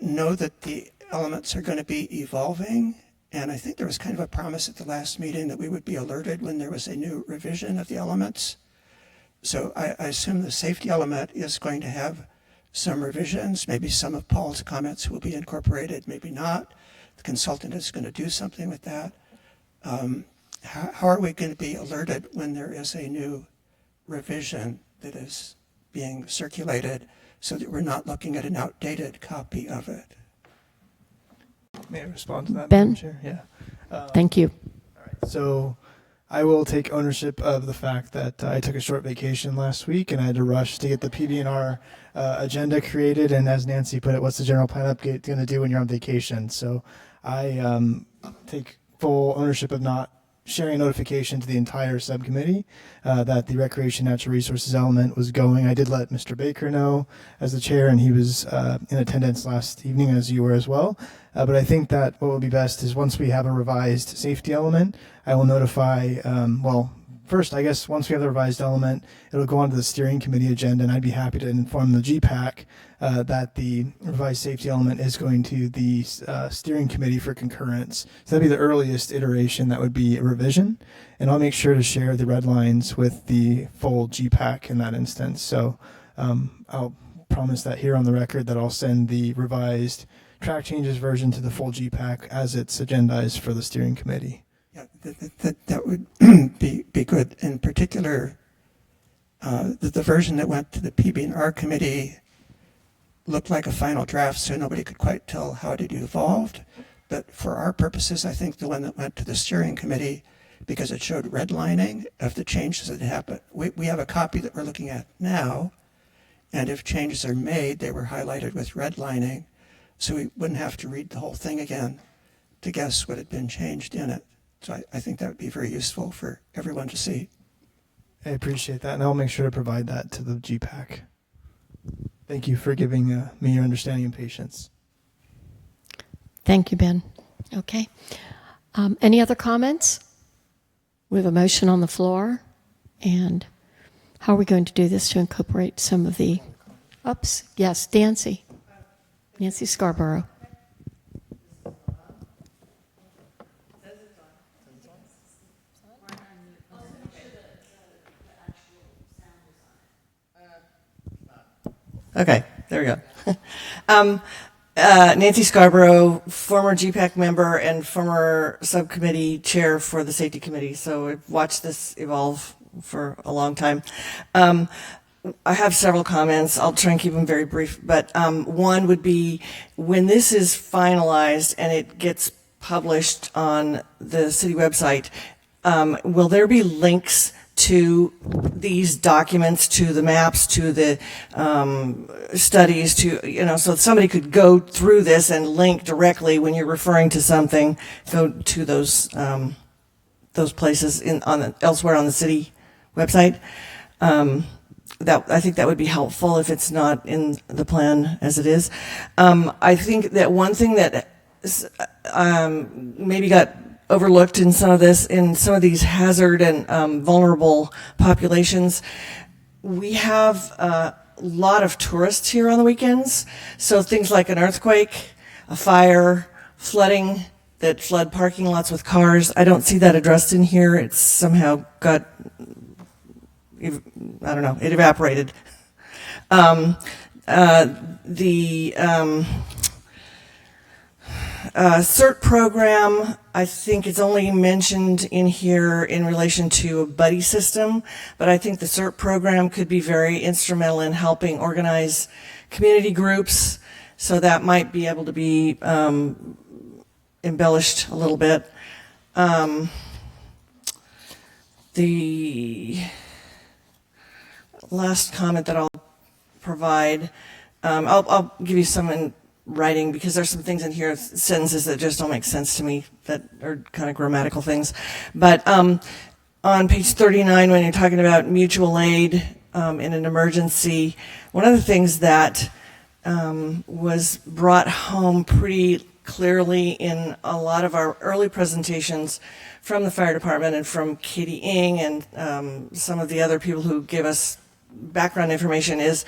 know that the elements are going to be evolving. And I think there was kind of a promise at the last meeting that we would be alerted when there was a new revision of the elements. So I assume the safety element is going to have some revisions. Maybe some of Paul's comments will be incorporated, maybe not. The consultant is going to do something with that. How are we going to be alerted when there is a new revision that is being circulated so that we're not looking at an outdated copy of it? May I respond to that, Ben? Madam Chair? Yeah. Thank you. All right. So I will take ownership of the fact that I took a short vacation last week and I had to rush to get the PB&R agenda created. And as Nancy put it, what's the general plan update going to do when you're on vacation? So I take full ownership of not sharing notification to the entire subcommittee that the Recreation Natural Resources element was going. I did let Mr. Baker know as the chair, and he was in attendance last evening, as you were as well. But I think that what will be best is once we have a revised safety element, I will notify, first, I guess once we have the revised element, it'll go onto the steering committee agenda, and I'd be happy to inform the GPAC that the revised safety element is going to the steering committee for concurrence. So that'd be the earliest iteration that would be a revision, and I'll make sure to share the red lines with the full GPAC in that instance. So I'll promise that here on the record that I'll send the revised track changes version to the full GPAC as it's agendized for the steering committee. Yeah, that would be good. In particular, the version that went to the PB&R committee looked like a final draft, so nobody could quite tell how it evolved. But for our purposes, I think the one that went to the steering committee, because it showed redlining of the changes that happened. We have a copy that we're looking at now, and if changes are made, they were highlighted with redlining, so we wouldn't have to read the whole thing again to guess what had been changed in it. So I think that would be very useful for everyone to see. I appreciate that, and I'll make sure to provide that to the GPAC. Thank you for giving me your understanding and patience. Thank you, Ben. Okay. Any other comments? We have a motion on the floor. And how are we going to do this to incorporate some of the ups? Yes, Nancy Scarborough. Okay, there we go. Nancy Scarborough, former GPAC member and former subcommittee chair for the safety committee. So I've watched this evolve for a long time. I have several comments. I'll try and keep them very brief. But one would be, when this is finalized and it gets published on the city website, will there be links to these documents, to the maps, to the studies, to, so somebody could go through this and link directly when you're referring to something, go to those places elsewhere on the city website. I think that would be helpful if it's not in the plan as it is. I think that one thing that maybe got overlooked in some of these hazard and vulnerable populations, we have a lot of tourists here on the weekends. So things like an earthquake, a fire, flooding that flood parking lots with cars, I don't see that addressed in here. It's somehow got, I don't know, it evaporated. The CERT program, I think it's only mentioned in here in relation to a buddy system, but I think the CERT program could be very instrumental in helping organize community groups, so that might be able to be embellished a little bit. The last comment that I'll provide, I'll give you some in writing, because there's some things in here, sentences that just don't make sense to me, that are kind of grammatical things. But on page 39, when you're talking about mutual aid in an emergency, one of the things that was brought home pretty clearly in a lot of our early presentations from the fire department and from Katie Ng and some of the other people who give us background information, is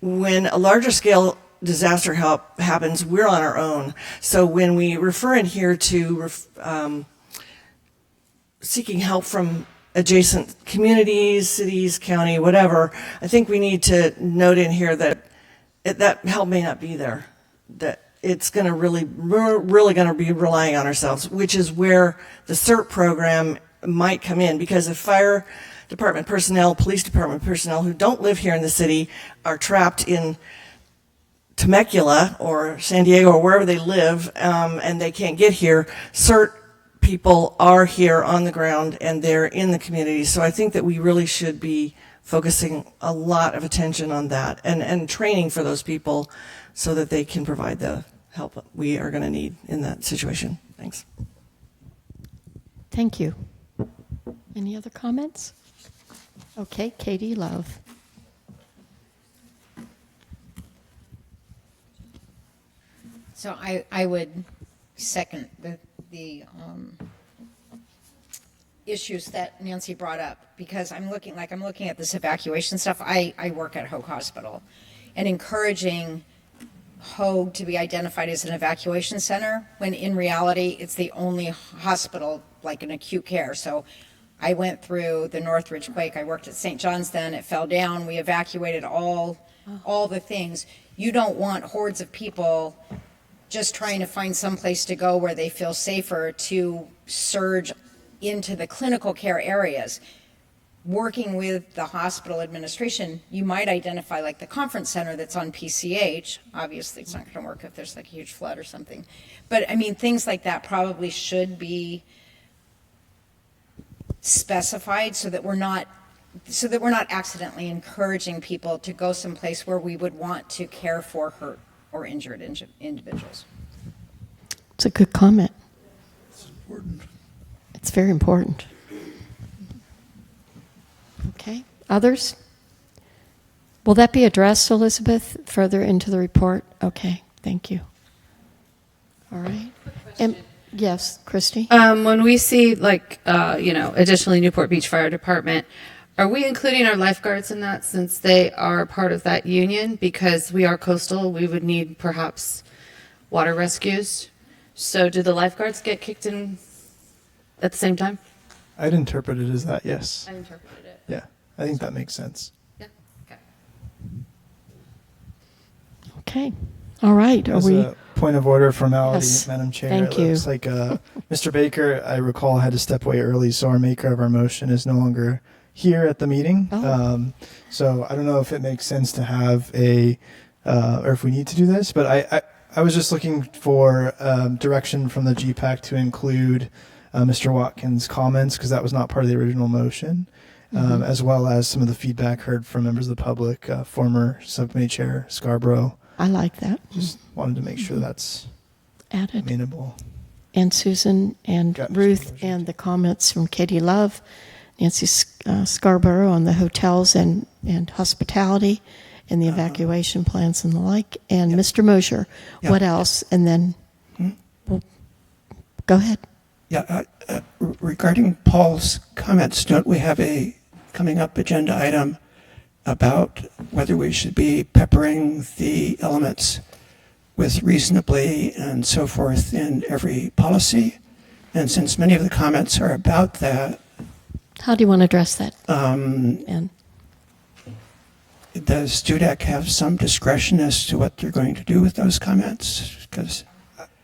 when a larger scale disaster happens, we're on our own. So when we refer in here to seeking help from adjacent communities, cities, county, whatever, I think we need to note in here that that help may not be there, that it's going to we're really going to be relying on ourselves, which is where the CERT program might come in, because if fire department personnel, police department personnel who don't live here in the city are trapped in Temecula or San Diego or wherever they live, and they can't get here, CERT people are here on the ground and they're in the community. So I think that we really should be focusing a lot of attention on that and training for those people so that they can provide the help we are going to need in that situation. Thanks. Thank you. Any other comments? Okay, Katie Love. So I would second the issues that Nancy brought up, because I'm looking at this evacuation stuff. I work at Hoag Hospital, and encouraging Hoag to be identified as an evacuation center, when in reality it's the only hospital like in acute care. So I went through the Northridge quake. I worked at St. John's then. It fell down. We evacuated all the things. You don't want hordes of people just trying to find some place to go where they feel safer to surge into the clinical care areas. Working with the hospital administration, you might identify like the conference center that's on PCH. Obviously, it's not going to work if there's like a huge flood or something. But I mean, things like that probably should be specified so that we're not accidentally encouraging people to go someplace where we would want to care for hurt or injured individuals. It's a good comment. It's important. It's very important. Okay, others? Will that be addressed, Elizabeth, further into the report? Okay, thank you. All right. Yes, Christy? When we see additionally Newport Beach Fire Department, are we including our lifeguards in that, since they are part of that union? Because we are coastal, we would need perhaps water rescues. So do the lifeguards get kicked in at the same time? I'd interpret it as that, yes. I interpreted it. Yeah, I think that makes sense. Yeah, okay. Okay. All right. As Are we? a point of order formality, Yes. Madam Chair. Thank It you. looks like Mr. Baker, I recall, had to step away early, so our maker of our motion is no longer here at the meeting. Oh. So I don't know if it makes sense to have or if we need to do this, but I was just looking for direction from the GPAC to include Mr. Watkins' comments, because that was not part of the original motion, as well as some of the feedback heard from members of the public, former subcommittee chair Scarborough. I like that. Just wanted to make sure that's Added. amenable. And Susan and Got Mr. Ruth Mosier. and the comments from Katie Love, Nancy Scarborough on the hotels and hospitality and the evacuation plans and the like, and Mr. Mosier. Yeah. What else? And then we'll go ahead. Yeah, regarding Paul's comments, don't we have a coming up agenda item about whether we should be peppering the elements with reasonably and so forth in every policy? And since many of the comments are about that, How do you want to address that? And does DUDEC have some discretion as to what they're going to do with those comments? Because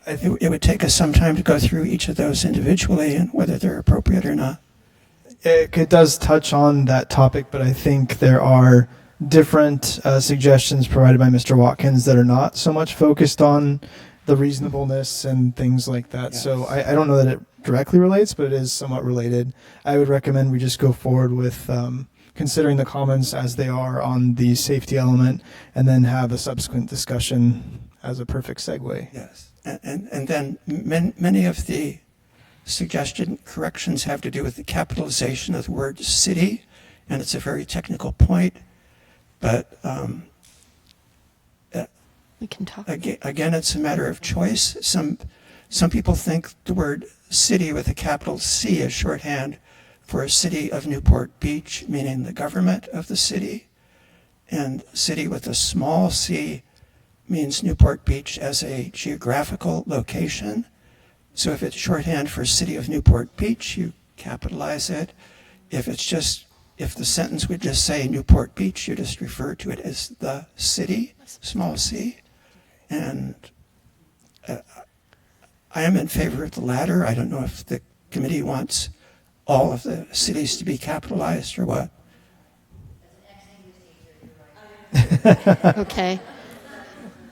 it would take us some time to go through each of those individually and whether they're appropriate or not. It does touch on that topic, but I think there are different suggestions provided by Mr. Watkins that are not so much focused on the reasonableness and things like that. Yes. So I don't know that it directly relates, but it is somewhat related. I would recommend we just go forward with considering the comments as they are on the safety element, and then have a subsequent discussion as a perfect segue. Yes. And then many of the suggested corrections have to do with the capitalization of the word city, and it's a very technical point, but we can talk. again, it's a matter of choice. Some people think the word city with a capital C is shorthand for a city of Newport Beach, meaning the government of the city, and city with a small c means Newport Beach as a geographical location. So if it's shorthand for city of Newport Beach, you capitalize it. If the sentence would just say Newport Beach, you just refer to it as the city, small c. And I am in favor of the latter. I don't know if the committee wants all of the cities to be capitalized or what. Okay.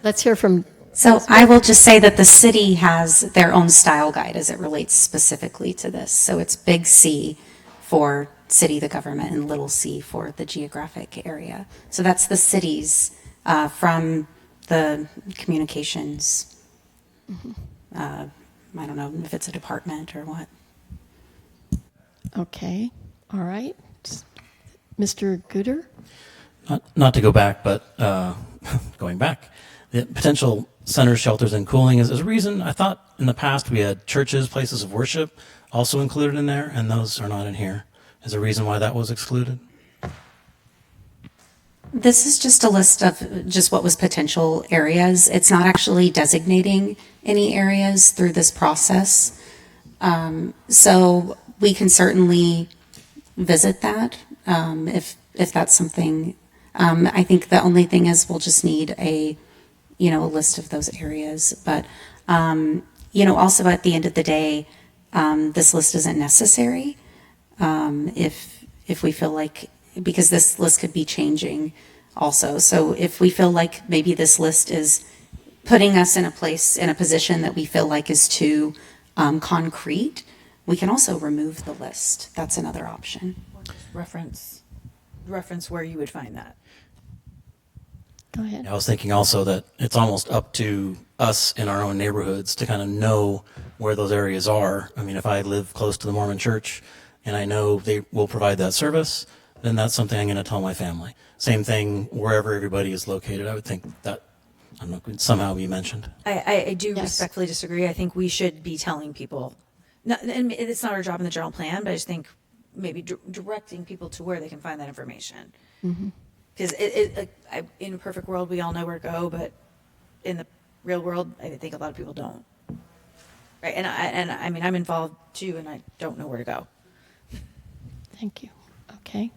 Let's hear from. So I will just say that the city has their own style guide as it relates specifically to this. So it's big C for city, the government, and little c for the geographic area. So that's the cities from the communications. I don't know if it's a department or what. Okay. All right. Mr. Gooder? Not to go back, but going back, the potential centers, shelters, and cooling is a reason. I thought in the past we had churches, places of worship also included in there, and those are not in here. Is there a reason why that was excluded? This is just a list of just what was potential areas. It's not actually designating any areas through this process. So we can certainly visit that if that's something. I think the only thing is we'll just need a list of those areas. But also at the end of the day, this list isn't necessary. If we feel like, because this list could be changing also. So if we feel like maybe this list is putting us in a position that we feel like is too concrete, we can also remove the list. That's another option. Reference where you would find that. Go ahead. I was thinking also that it's almost up to us in our own neighborhoods to kind of know where those areas are. I mean, if I live close to the Mormon church and I know they will provide that service, then that's something I'm going to tell my family. Same thing wherever everybody is located. I would think that, I don't know, could somehow be mentioned. I do respectfully disagree. I think we should be telling people, and it's not our job in the general plan, but I just think maybe directing people to where they can find that information. Because in a perfect world, we all know where to go, but in the real world, I think a lot of people don't. Right? And I mean, I'm involved too, and I don't know where to go. Thank you. Okay.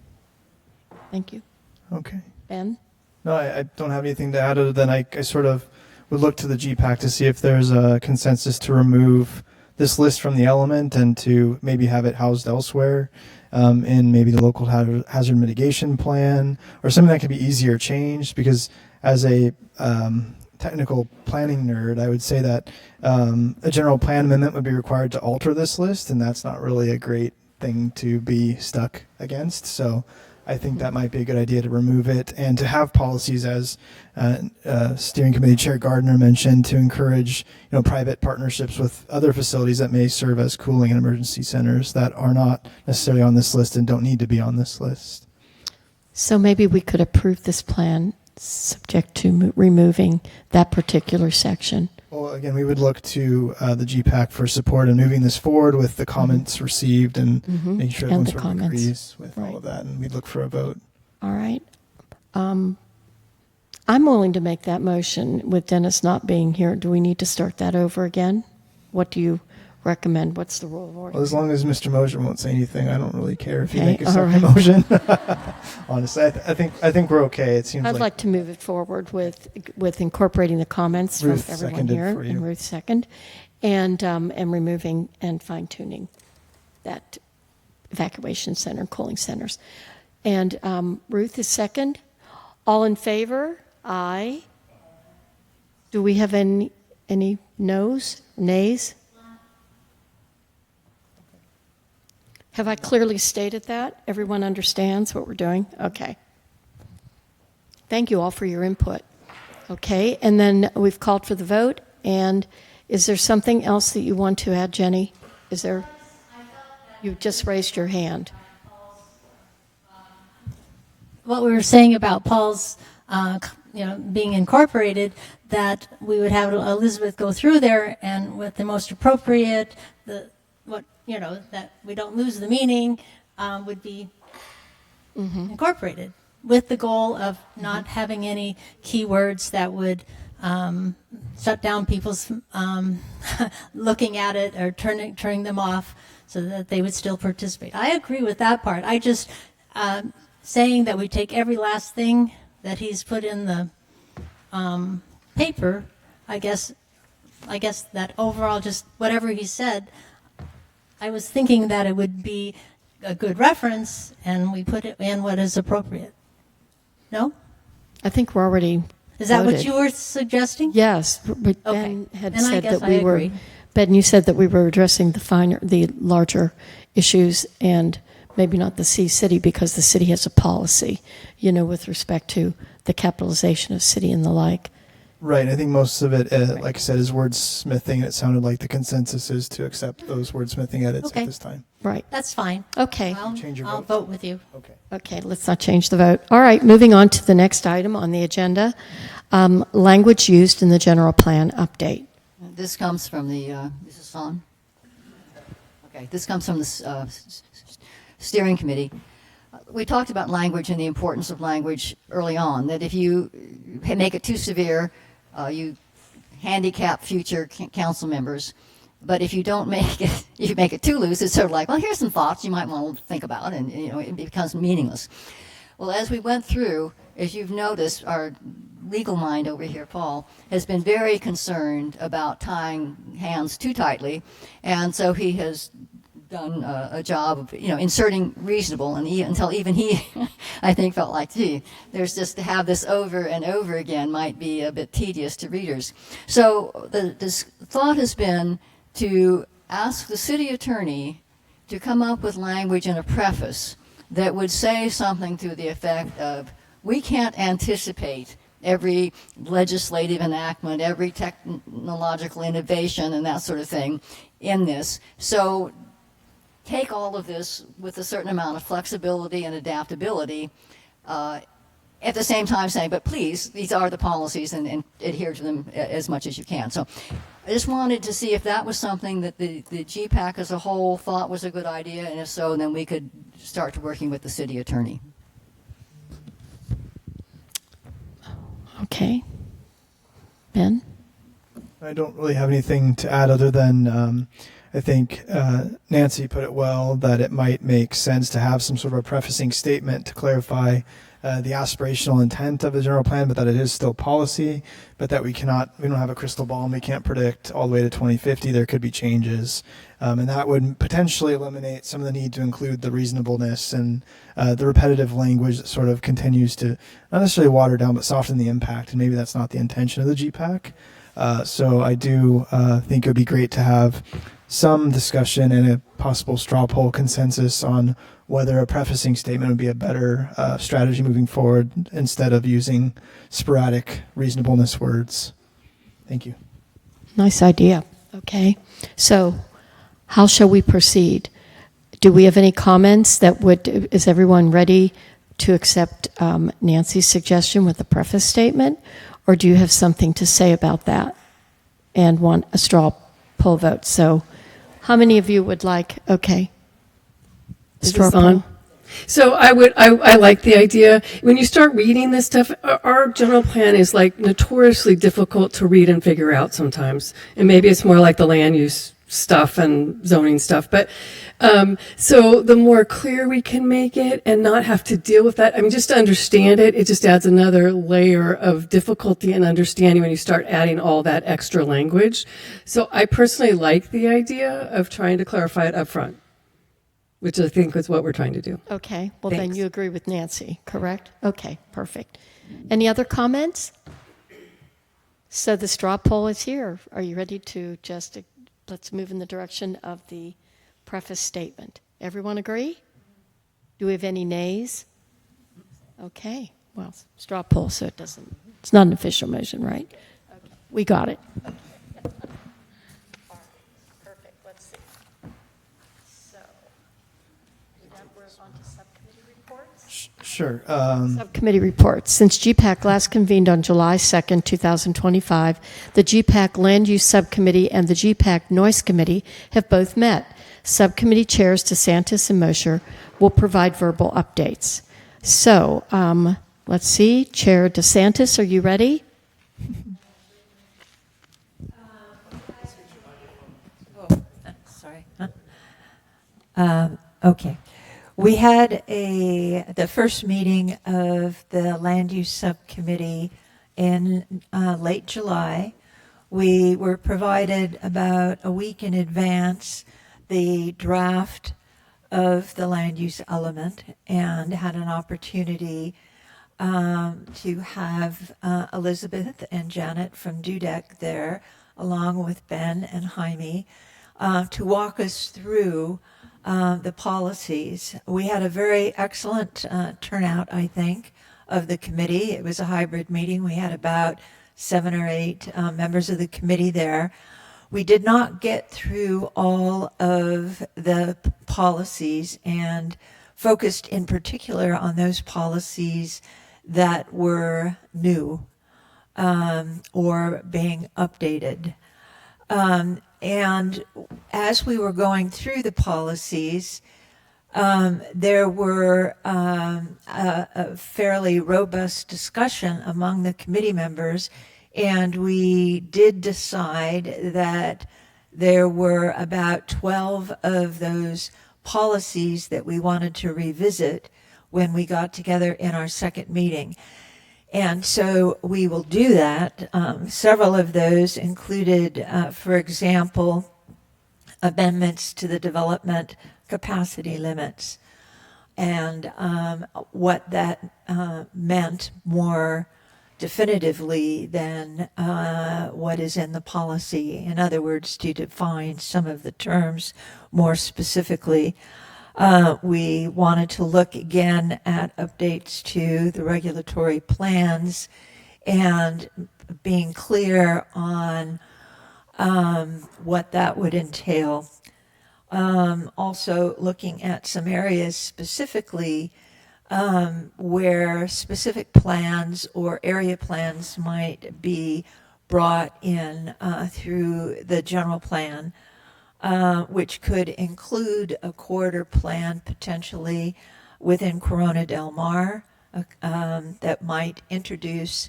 Thank you. Okay. Ben? No, I don't have anything to add other than I sort of would look to the GPAC to see if there's a consensus to remove this list from the element and to maybe have it housed elsewhere in maybe the local hazard mitigation plan or something that could be easier changed. Because as a technical planning nerd, I would say that a general plan amendment would be required to alter this list, and that's not really a great thing to be stuck against. So I think that might be a good idea to remove it and to have policies, as Steering Committee Chair Gardner mentioned, to encourage private partnerships with other facilities that may serve as cooling and emergency centers that are not necessarily on this list and don't need to be on this list. So maybe we could approve this plan subject to removing that particular section. Well, again, we would look to the GPAC for support in moving this forward with the comments received and making sure everyone sort of agrees with all of that, and we'd look for a vote. All right. I'm willing to make that motion with Dennis not being here. Do we need to start that over again? What do you recommend? What's the rule of order? Well, as long as Mr. Mosier won't say anything, I don't really care if you Okay, make a all second right. motion. Honestly, I think we're okay. It seems I'd like to move it forward with incorporating the comments Ruth from everyone seconded here, for you. and Ruth second, and removing and fine tuning that evacuation center, cooling centers, and Ruth is second. All in favor? Aye. Do we have any noes, nays? Have I clearly stated that? Everyone understands what we're doing? Okay. Thank you all for your input. Okay, and then we've called for the vote. And is there something else that you want to add, Jenny? Is there? You just raised your hand. What we were saying about Paul's, being incorporated, that we would have Elizabeth go through there and with the most appropriate, that we don't lose the meaning, would be incorporated with the goal of not having any keywords that would shut down people's looking at it or turning them off so that they would still participate. I agree with that part. I just saying that we take every last thing that he's put in the paper, I guess that overall just whatever he said, I was thinking that it would be a good reference and we put it in what is appropriate. No? I think we're already Is that what voted. you were suggesting? Yes, but Okay. Ben had Then I said guess that we I were. agree. Ben, you said that we were addressing the larger issues and maybe not the city because the city has a policy, with respect to the capitalization of city and the like. Right. I think most of it, like I said, is wordsmithing, and it sounded like the consensus is to accept those wordsmithing edits Okay. at this time. Right. That's fine. Okay. Change your I'll vote. vote with you. Okay. Okay, let's not change the vote. All right, moving on to the next item on the agenda, language used in the general plan update. This comes from the, is this on? Okay, this comes from the steering committee. We talked about language and the importance of language early on, that if you make it too severe, you handicap future council members. But if you don't make it, if you make it too loose, it's sort of like, well, here's some thoughts you might want to think about, and it becomes meaningless. Well, as we went through, as you've noticed, our legal mind over here, Paul, has been very concerned about tying hands too tightly, and so he has done a job of inserting reasonable, and until even he, I think, felt like, gee, there's just to have this over and over again might be a bit tedious to readers. So this thought has been to ask the city attorney to come up with language in a preface that would say something to the effect of, we can't anticipate every legislative enactment, every technological innovation and that sort of thing in this. So take all of this with a certain amount of flexibility and adaptability, at the same time saying, but please, these are the policies and adhere to them as much as you can. So I just wanted to see if that was something that the GPAC as a whole thought was a good idea, and if so, then we could start working with the city attorney. Okay. Ben? I don't really have anything to add other than I think Nancy put it well that it might make sense to have some sort of a prefacing statement to clarify the aspirational intent of the general plan, but that it is still policy, but that we don't have a crystal ball and we can't predict all the way to 2050. There could be changes. And that would potentially eliminate some of the need to include the reasonableness and the repetitive language that sort of continues to not necessarily water down, but soften the impact. And maybe that's not the intention of the GPAC. So I do think it would be great to have some discussion and a possible straw poll consensus on whether a prefacing statement would be a better strategy moving forward instead of using sporadic reasonableness words. Thank you. Nice idea. Okay. So how shall we proceed? Do we have any comments is everyone ready to accept Nancy's suggestion with the preface statement? Or do you have something to say about that and want a straw poll vote? So how many of you would like, okay. Is this on? So I like the idea. When you start reading this stuff, our general plan is like notoriously difficult to read and figure out sometimes. And maybe it's more like the land use stuff and zoning stuff. But so the more clear we can make it and not have to deal with that, I mean, just to understand it, it just adds another layer of difficulty and understanding when you start adding all that extra language. So I personally like the idea of trying to clarify it up front, which I think is what we're trying to do. Okay. Well, Thanks. then you agree with Nancy, correct? Okay, perfect. Any other comments? So the straw poll is here. Are you ready to let's move in the direction of the preface statement. Everyone agree? Do we have any nays? Okay. Well, straw poll, so it's not an official motion, right? Okay. We got it. Perfect. Let's see. So, we're on to subcommittee reports? Sure. Subcommittee reports. Since GPAC last convened on July 2nd, 2025, the GPAC Land Use Subcommittee and the GPAC Noise Committee have both met. Subcommittee chairs DeSantis and Mosher will provide verbal updates. So, let's see. Chair DeSantis, are you ready? Sorry. Okay. We had the first meeting of the Land Use Subcommittee in late July. We were provided about a week in advance the draft of the land use element and had an opportunity to have Elizabeth and Janet from DUDEC there, along with Ben and Jaime, to walk us through the policies. We had a very excellent turnout, I think, of the committee. It was a hybrid meeting. We had about 7 or 8 members of the committee there. We did not get through all of the policies and focused in particular on those policies that were new or being updated. And as we were going through the policies, there were a fairly robust discussion among the committee members, and we did decide that there were about 12 of those policies that we wanted to revisit when we got together in our second meeting. And so we will do that. Several of those included, for example, amendments to the development capacity limits and what that meant more definitively than what is in the policy. In other words, to define some of the terms more specifically. We wanted to look again at updates to the regulatory plans and being clear on what that would entail. Also looking at some areas specifically where specific plans or area plans might be brought in through the general plan, which could include a corridor plan potentially within Corona Del Mar that might introduce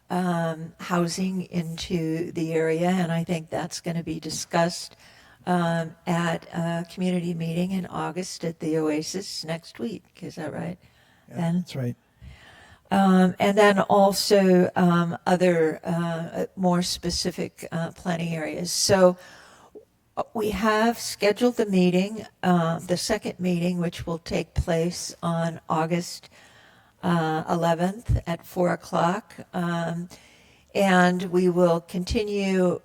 housing into the area, and I think that's going to be discussed at a community meeting in August at the Oasis next week. Is that right? Yeah, Ben? that's right. And then also other more specific planning areas. So we have scheduled the meeting, the second meeting, which will take place on August 11th at 4 o'clock. And we will continue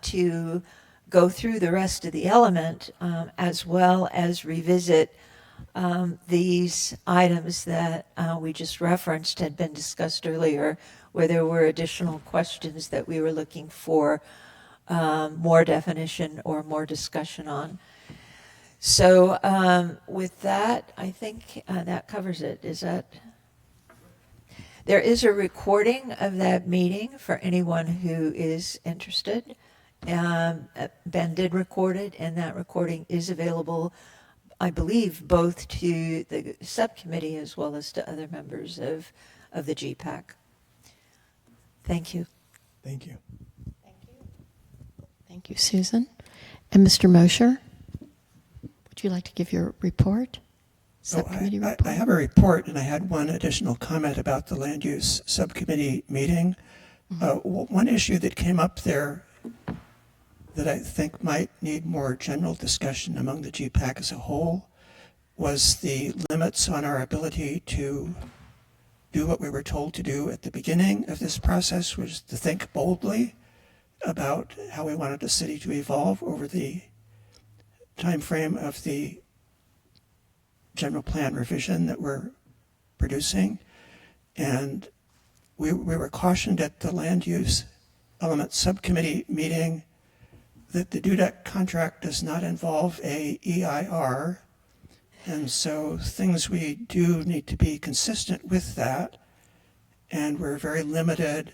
to go through the rest of the element as well as revisit these items that we just referenced had been discussed earlier, where there were additional questions that we were looking for more definition or more discussion on. So with that, I think that covers it. Is that? There is a recording of that meeting for anyone who is interested. Ben did record it, and that recording is available, I believe, both to the subcommittee as well as to other members of the GPAC. Thank you. Thank you. Thank you, Susan. And Mr. Mosher, would you like to give your report? Subcommittee report? I have a report, and I had one additional comment about the land use subcommittee meeting. One issue that came up there that I think might need more general discussion among the GPAC as a whole was the limits on our ability to do what we were told to do at the beginning of this process, which is to think boldly about how we wanted the city to evolve over the time frame of the general plan revision that we're producing. And we were cautioned at the land use element subcommittee meeting that the DUDEC contract does not involve a EIR, and so things we do need to be consistent with that, and we're very limited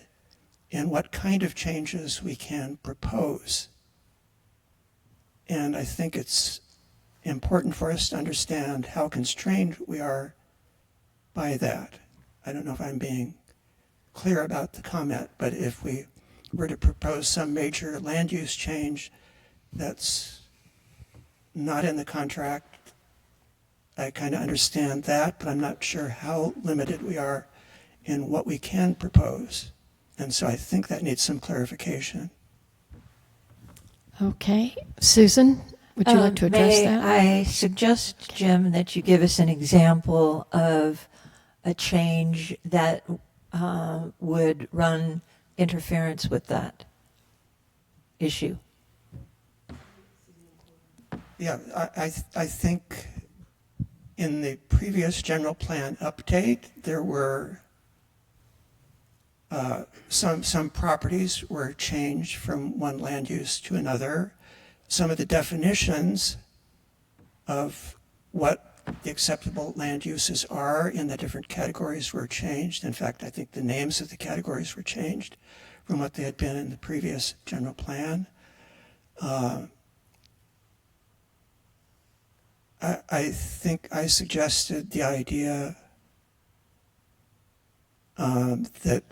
in what kind of changes we can propose. And I think it's important for us to understand how constrained we are by that. I don't know if I'm being clear about the comment, but if we were to propose some major land use change that's not in the contract, I kind of understand that, but I'm not sure how limited we are in what we can propose. And so I think that needs some clarification. Okay. Susan, would you like to address that? I suggest, Jim, that you give us an example of a change that would run interference with that issue. Yeah, I think in the previous general plan update, there were some properties were changed from one land use to another. Some of the definitions of what the acceptable land uses are in the different categories were changed. In fact, I think the names of the categories were changed from what they had been in the previous general plan. I think I suggested the idea that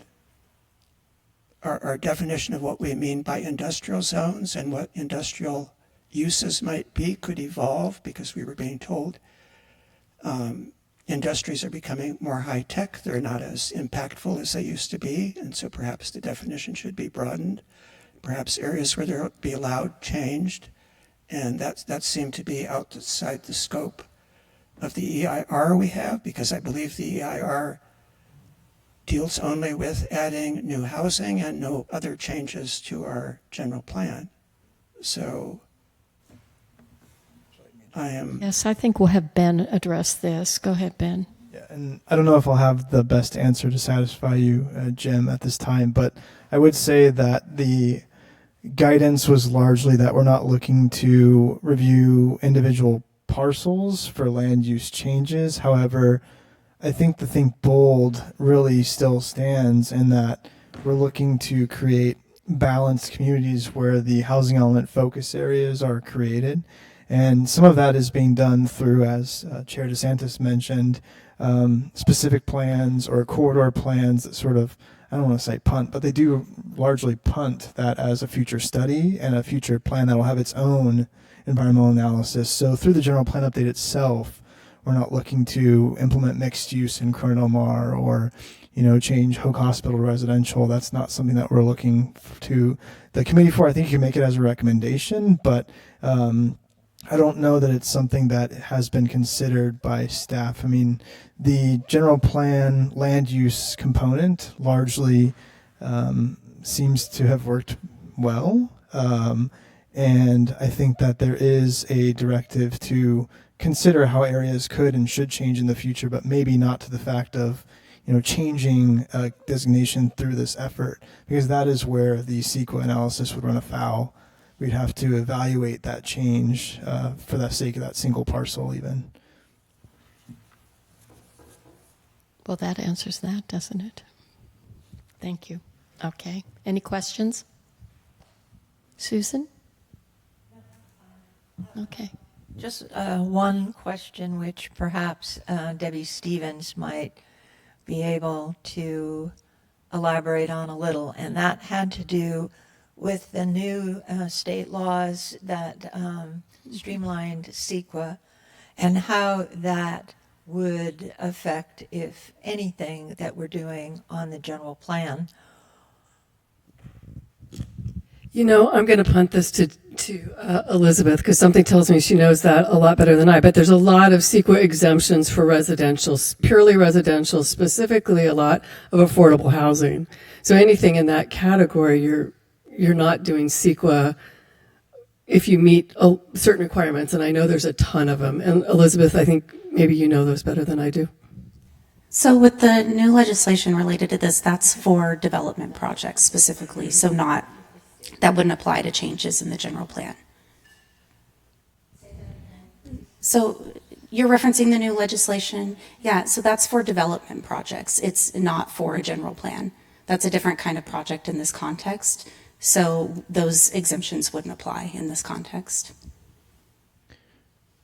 our definition of what we mean by industrial zones and what industrial uses might be could evolve, because we were being told industries are becoming more high-tech. They're not as impactful as they used to be, and so perhaps the definition should be broadened. Perhaps areas where they'll be allowed changed, and that seemed to be outside the scope of the EIR we have, because I believe the EIR deals only with adding new housing and no other changes to our general plan. So I am... Yes, I think we'll have Ben address this. Go ahead, Ben. Yeah, and I don't know if I'll have the best answer to satisfy you, Jim, at this time, but I would say that the guidance was largely that we're not looking to review individual parcels for land use changes. However, I think the think bold really still stands in that we're looking to create balanced communities where the housing element focus areas are created. And some of that is being done through, as Chair DeSantis mentioned, specific plans or corridor plans that sort of I don't want to say punt, but they do largely punt that as a future study and a future plan that will have its own environmental analysis. So through the general plan update itself, we're not looking to implement mixed use in Corona Del Mar or, change Hoke Hospital to residential. That's not something that we're looking to the committee for. I think you can make it as a recommendation, but I don't know that it's something that has been considered by staff. I mean, the general plan land use component largely seems to have worked well. And I think that there is a directive to consider how areas could and should change in the future, but maybe not to the fact of, changing designation through this effort, because that is where the CEQA analysis would run afoul. We'd have to evaluate that change for the sake of that single parcel even. Well, that answers that, doesn't it? Thank you. Okay. Any questions? Susan? Okay. Just one question, which perhaps Debbie Stevens might be able to elaborate on a little, and that had to do with the new state laws that streamlined CEQA and how that would affect, if anything, that we're doing on the general plan. I'm going to punt this to Elizabeth, because something tells me she knows that a lot better than I. But there's a lot of CEQA exemptions for residential, purely residential, specifically a lot of affordable housing. So anything in that category, you're not doing CEQA if you meet certain requirements. And I know there's a ton of them. And Elizabeth, I think maybe you know those better than I do. So with the new legislation related to this, that's for development projects specifically, so that wouldn't apply to changes in the general plan. So you're referencing the new legislation? Yeah, so that's for development projects. It's not for a general plan. That's a different kind of project in this context. So those exemptions wouldn't apply in this context.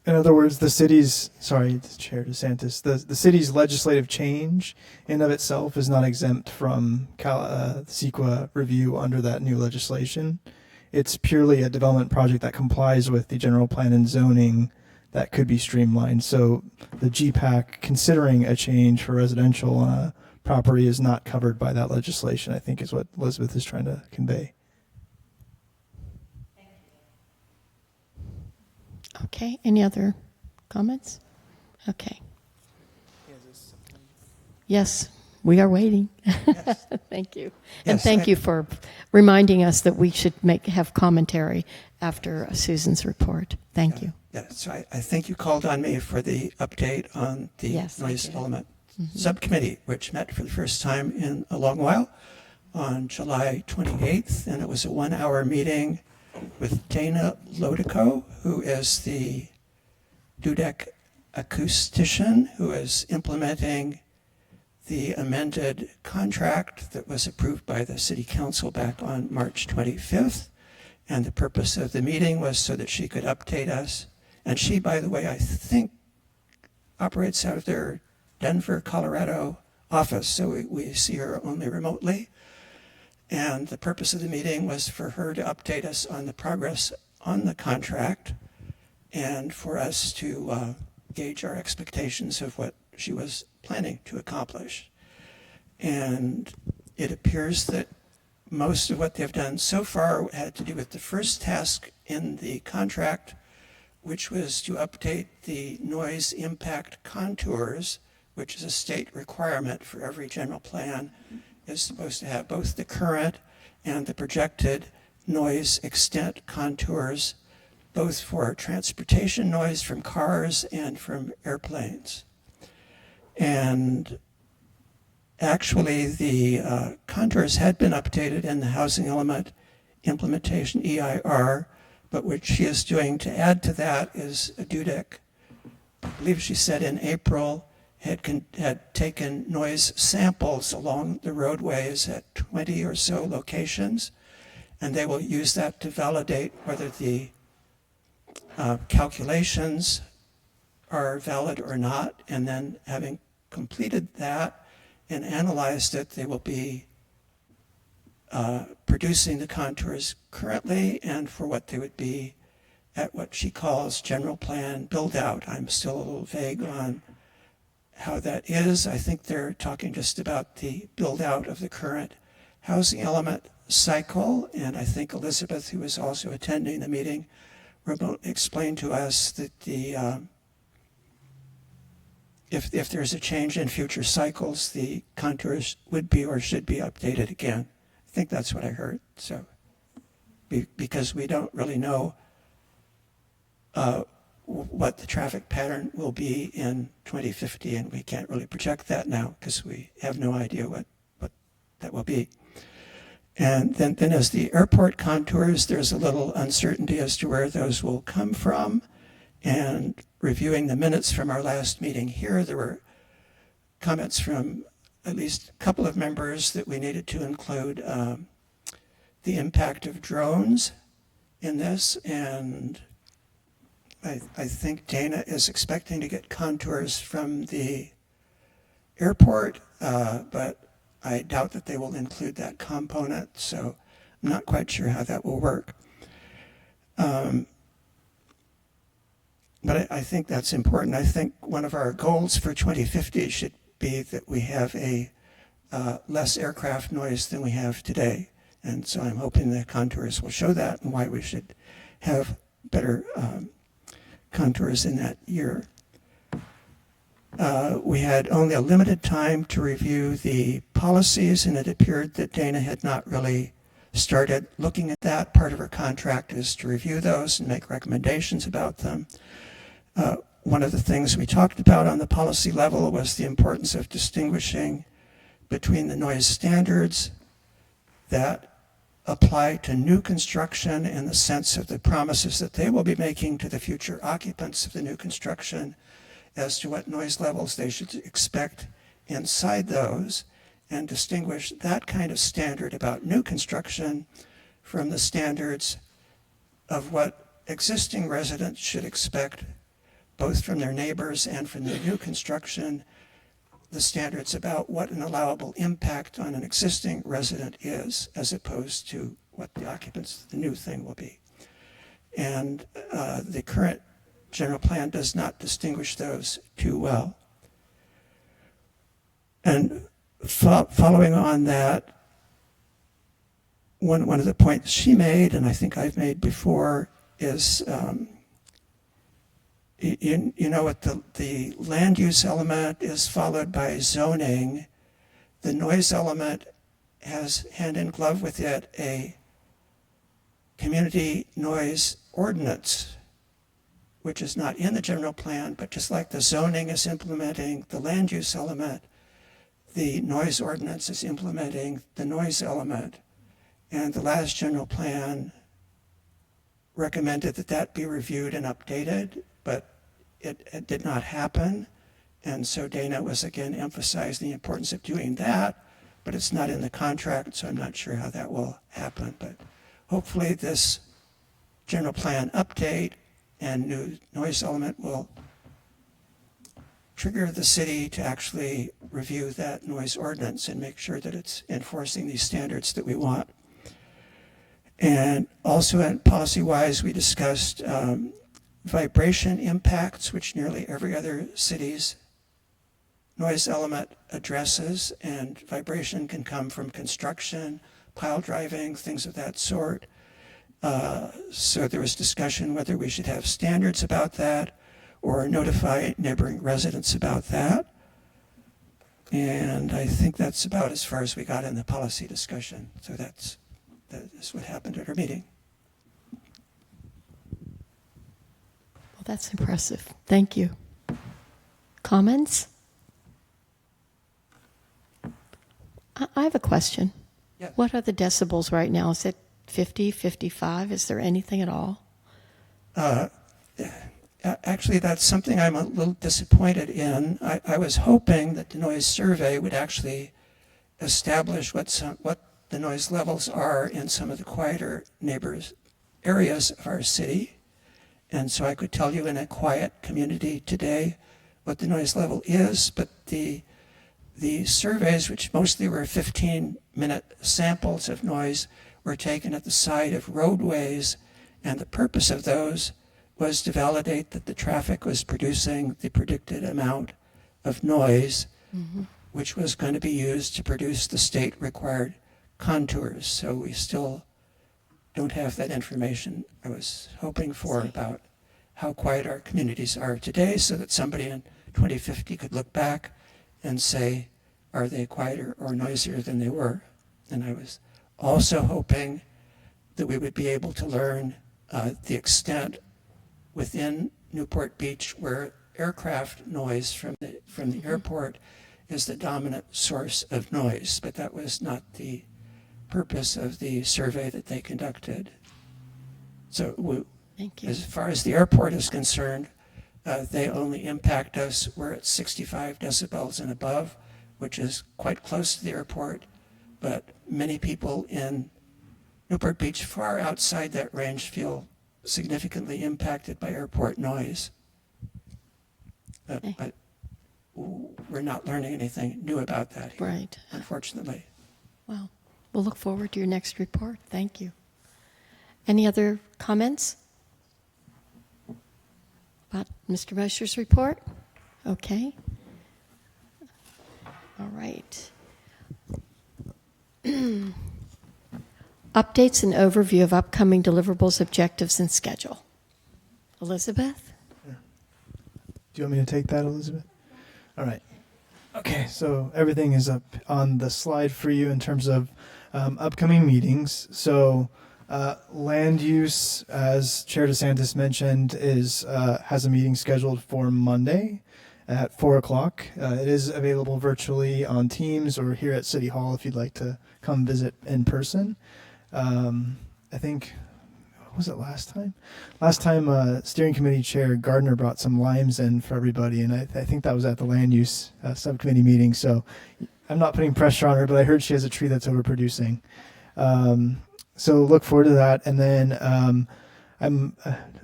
In other words, the city's, Chair DeSantis, the city's legislative change in of itself is not exempt from CEQA review under that new legislation. It's purely a development project that complies with the general plan and zoning that could be streamlined. So the GPAC considering a change for residential on a property is not covered by that legislation, I think is what Elizabeth is trying to convey. Okay. Any other comments? Okay. Yes, we are waiting. Yes. Thank you. And thank you for reminding us that we should have commentary after Susan's report. Thank you. Yeah, so I think you called on me for the update on the noise element subcommittee, which met for the first time in a long while on July 28th, and it was a 1-hour meeting with Dana Lodico, who is the Dudek acoustician, who is implementing the amended contract that was approved by the City Council back on March 25th. And the purpose of the meeting was so that she could update us. And she, by the way, I think operates out of their Denver, Colorado office, so we see her only remotely. And the purpose of the meeting was for her to update us on the progress on the contract and for us to gauge our expectations of what she was planning to accomplish. And it appears that most of what they've done so far had to do with the first task in the contract, which was to update the noise impact contours, which is a state requirement for every general plan, is supposed to have both the current and the projected noise extent contours, both for transportation noise from cars and from airplanes. And actually, the contours had been updated in the housing element implementation EIR, but what she is doing to add to that is a Dudek, I believe she said in April, had taken noise samples along the roadways at 20 or so locations, and they will use that to validate whether the calculations are valid or not, and then having completed that and analyzed it, they will be producing the contours currently and for what they would be at what she calls general plan build out. I'm still a little vague on how that is. I think they're talking just about the build out of the current housing element cycle. And I think Elizabeth, who was also attending the meeting, explained to us that if there's a change in future cycles, the contours would be or should be updated again. I think that's what I heard. So, because we don't really know what the traffic pattern will be in 2050, and we can't really project that now because we have no idea what that will be. And then as the airport contours, there's a little uncertainty as to where those will come from. And reviewing the minutes from our last meeting here, there were comments from at least a couple of members that we needed to include the impact of drones in this. And I think Dana is expecting to get contours from the airport, but I doubt that they will include that component, so I'm not quite sure how that will work. But I think that's important. I think one of our goals for 2050 should be that we have a less aircraft noise than we have today. And so I'm hoping the contours will show that and why we should have better contours in that year. We had only a limited time to review the policies, and it appeared that Dana had not really started looking at that. Part of her contract is to review those and make recommendations about them. One of the things we talked about on the policy level was the importance of distinguishing between the noise standards that apply to new construction in the sense of the promises that they will be making to the future occupants of the new construction as to what noise levels they should expect inside those, and distinguish that kind of standard about new construction from the standards of what existing residents should expect, both from their neighbors and from the new construction, the standards about what an allowable impact on an existing resident is, as opposed to what the occupants of the new thing will be. And the current general plan does not distinguish those too well. And following on that, one of the points she made, and I think I've made before, is you know what, the land use element is followed by zoning. The noise element has hand in glove with it a community noise ordinance, which is not in the general plan, but just like the zoning is implementing the land use element, the noise ordinance is implementing the noise element. And the last general plan recommended that that be reviewed and updated, but it did not happen. And so Dana was again emphasizing the importance of doing that, but it's not in the contract, so I'm not sure how that will happen. But hopefully this general plan update and new noise element will trigger the city to actually review that noise ordinance and make sure that it's enforcing these standards that we want. And also, policy-wise, we discussed vibration impacts, which nearly every other city's noise element addresses, and vibration can come from construction, pile driving, things of that sort. So there was discussion whether we should have standards about that or notify neighboring residents about that. And I think that's about as far as we got in the policy discussion. So that is what happened at our meeting. Well, that's impressive. Thank you. Comments? I have a question. Yeah. What are the decibels right now? Is it 50, 55? Is there anything at all? Actually, that's something I'm a little disappointed in. I was hoping that the noise survey would actually establish what the noise levels are in some of the quieter neighbors areas of our city. And so I could tell you in a quiet community today what the noise level is, but the surveys, which mostly were 15 minute samples of noise were taken at the side of roadways, and the purpose of those was to validate that the traffic was producing the predicted amount of noise, which was going to be used to produce the state required contours. So we still don't have that information I was hoping for about how quiet our communities are today, so that somebody in 2050 could look back and say, are they quieter or noisier than they were? And I was also hoping that we would be able to learn the extent within Newport Beach where aircraft noise from the airport is the dominant source of noise, but that was not the purpose of the survey that they conducted. So Thank you. as far as the airport is concerned, they only impact us where it's 65 decibels and above, which is quite close to the airport, but many people in Newport Beach far outside that range feel significantly impacted by airport noise. But we're not learning anything new about that here, Right. unfortunately. Well, we'll look forward to your next report. Thank you. Any other comments about Mr. Mosher's report? Okay. All right. Updates and overview of upcoming deliverables, objectives, and schedule. Elizabeth? Do you want me to take that, Elizabeth? All right. Okay, so everything is up on the slide for you in terms of upcoming meetings. So land use, as Chair DeSantis mentioned, has a meeting scheduled for Monday at 4 o'clock. It is available virtually on Teams or here at City Hall if you'd like to come visit in person. I think, what was it last time? Last time, steering committee chair Gardner brought some limes in for everybody, and I think that was at the land use subcommittee meeting. So I'm not putting pressure on her, but I heard she has a tree that's overproducing. So look forward to that. And then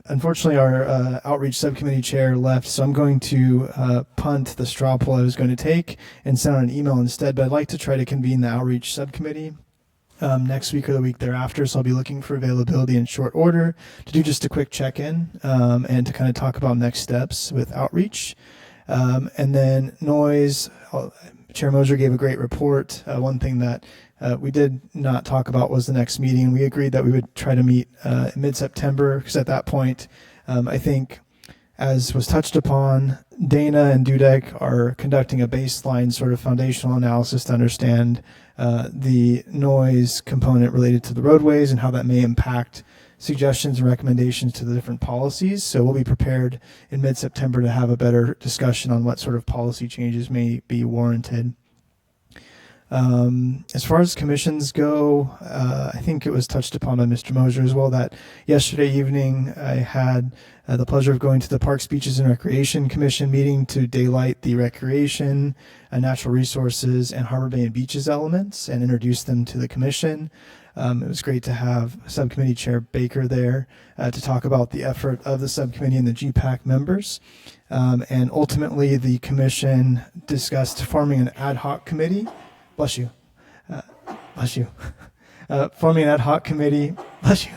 unfortunately, our outreach subcommittee chair left, so I'm going to punt the straw poll I was going to take and send out an email instead. But I'd like to try to convene the outreach subcommittee next week or the week thereafter. So I'll be looking for availability in short order to do just a quick check-in and to kind of talk about next steps with outreach. And then noise, Chair Mosier gave a great report. One thing that we did not talk about was the next meeting. We agreed that we would try to meet mid-September, because at that point, I think, as was touched upon, Dana and Dudek are conducting a baseline sort of foundational analysis to understand the noise component related to the roadways and how that may impact suggestions and recommendations to the different policies. So we'll be prepared in mid-September to have a better discussion on what sort of policy changes may be warranted. As far as commissions go, I think it was touched upon by Mr. Mosier as well that yesterday evening I had the pleasure of going to the Parks, Beaches, and Recreation Commission meeting to daylight the recreation, natural resources, and Harbor Bay and Beaches elements and introduce them to the commission. It was great to have Subcommittee Chair Baker there to talk about the effort of the subcommittee and the GPAC members. And ultimately, the commission discussed forming an ad hoc committee. Bless you. Bless you. Forming an ad hoc committee. Bless you.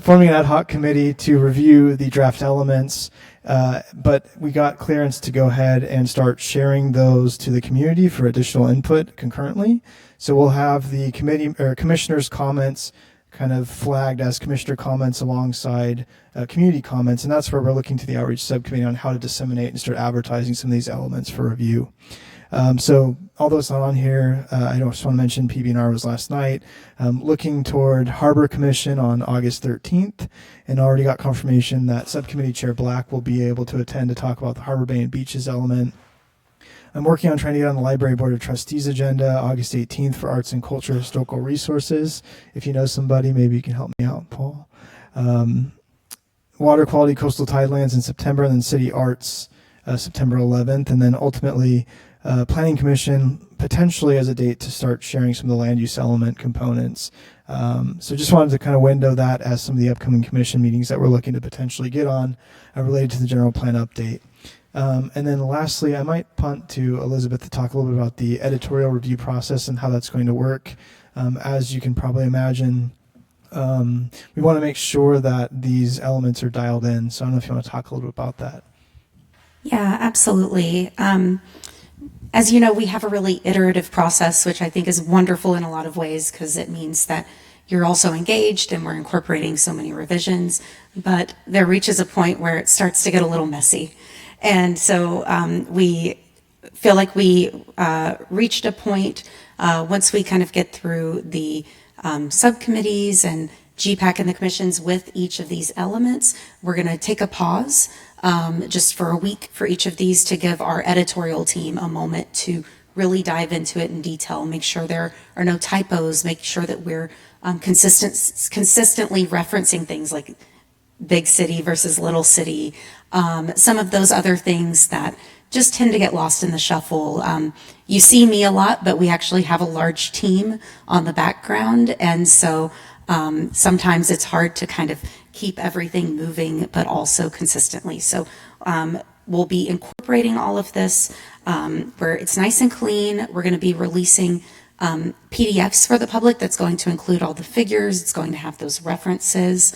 Forming an ad hoc committee to review the draft elements. But we got clearance to go ahead and start sharing those to the community for additional input concurrently. So we'll have the committee or commissioners' comments kind of flagged as commissioner comments alongside community comments. And that's where we're looking to the outreach subcommittee on how to disseminate and start advertising some of these elements for review. So although it's not on here, I just want to mention PB&R was last night, looking toward Harbor Commission on August 13th, and already got confirmation that Subcommittee Chair Black will be able to attend to talk about the Harbor Bay and Beaches element. I'm working on trying to get on the Library Board of Trustees agenda August 18th for Arts and Culture Historical Resources. If you know somebody, maybe you can help me out, Paul. Water Quality Coastal Tidelands in September, and then City Arts September 11th, and then ultimately Planning Commission potentially as a date to start sharing some of the land use element components. So just wanted to kind of window that as some of the upcoming commission meetings that we're looking to potentially get on related to the general plan update. And then lastly, I might punt to Elizabeth to talk a little bit about the editorial review process and how that's going to work. As you can probably imagine, we want to make sure that these elements are dialed in. So I don't know if you want to talk a little bit about that. Yeah, absolutely. As you know, we have a really iterative process, which I think is wonderful in a lot of ways because it means that you're also engaged and we're incorporating so many revisions. But there reaches a point where it starts to get a little messy. And so we feel like we reached a point once we kind of get through the subcommittees and GPAC and the commissions with each of these elements, we're going to take a pause just for a week for each of these to give our editorial team a moment to really dive into it in detail, make sure there are no typos, make sure that we're consistently referencing things like big city versus little city, some of those other things that just tend to get lost in the shuffle. You see me a lot, but we actually have a large team on the background, and so sometimes it's hard to kind of keep everything moving, but also consistently. So we'll be incorporating all of this where it's nice and clean. We're going to be releasing PDFs for the public that's going to include all the figures. It's going to have those references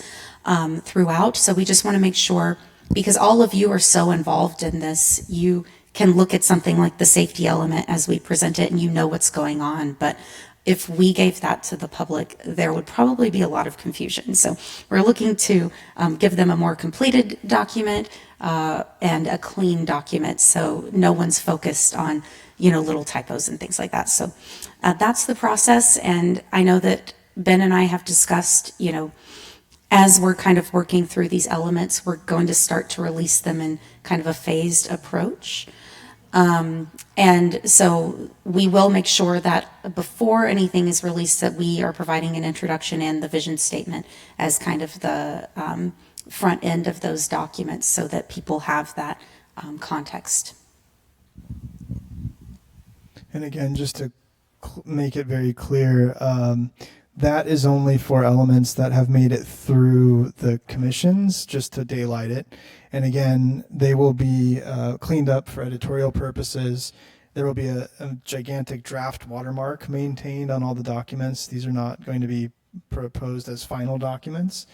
throughout. So we just want to make sure, because all of you are so involved in this, you can look at something like the safety element as we present it and you know what's going on. But if we gave that to the public, there would probably be a lot of confusion. So we're looking to give them a more completed document and a clean document, so no one's focused on, you know, little typos and things like that. So that's the process. And I know that Ben and I have discussed, you know, as we're kind of working through these elements, we're going to start to release them in kind of a phased approach. And so we will make sure that before anything is released that we are providing an introduction and the vision statement as kind of the front end of those documents so that people have that context. And again, just to make it very clear, that is only for elements that have made it through the commissions, just to daylight it. And again, they will be cleaned up for editorial purposes. There will be a gigantic draft watermark maintained on all the documents. These are not going to be proposed as final documents.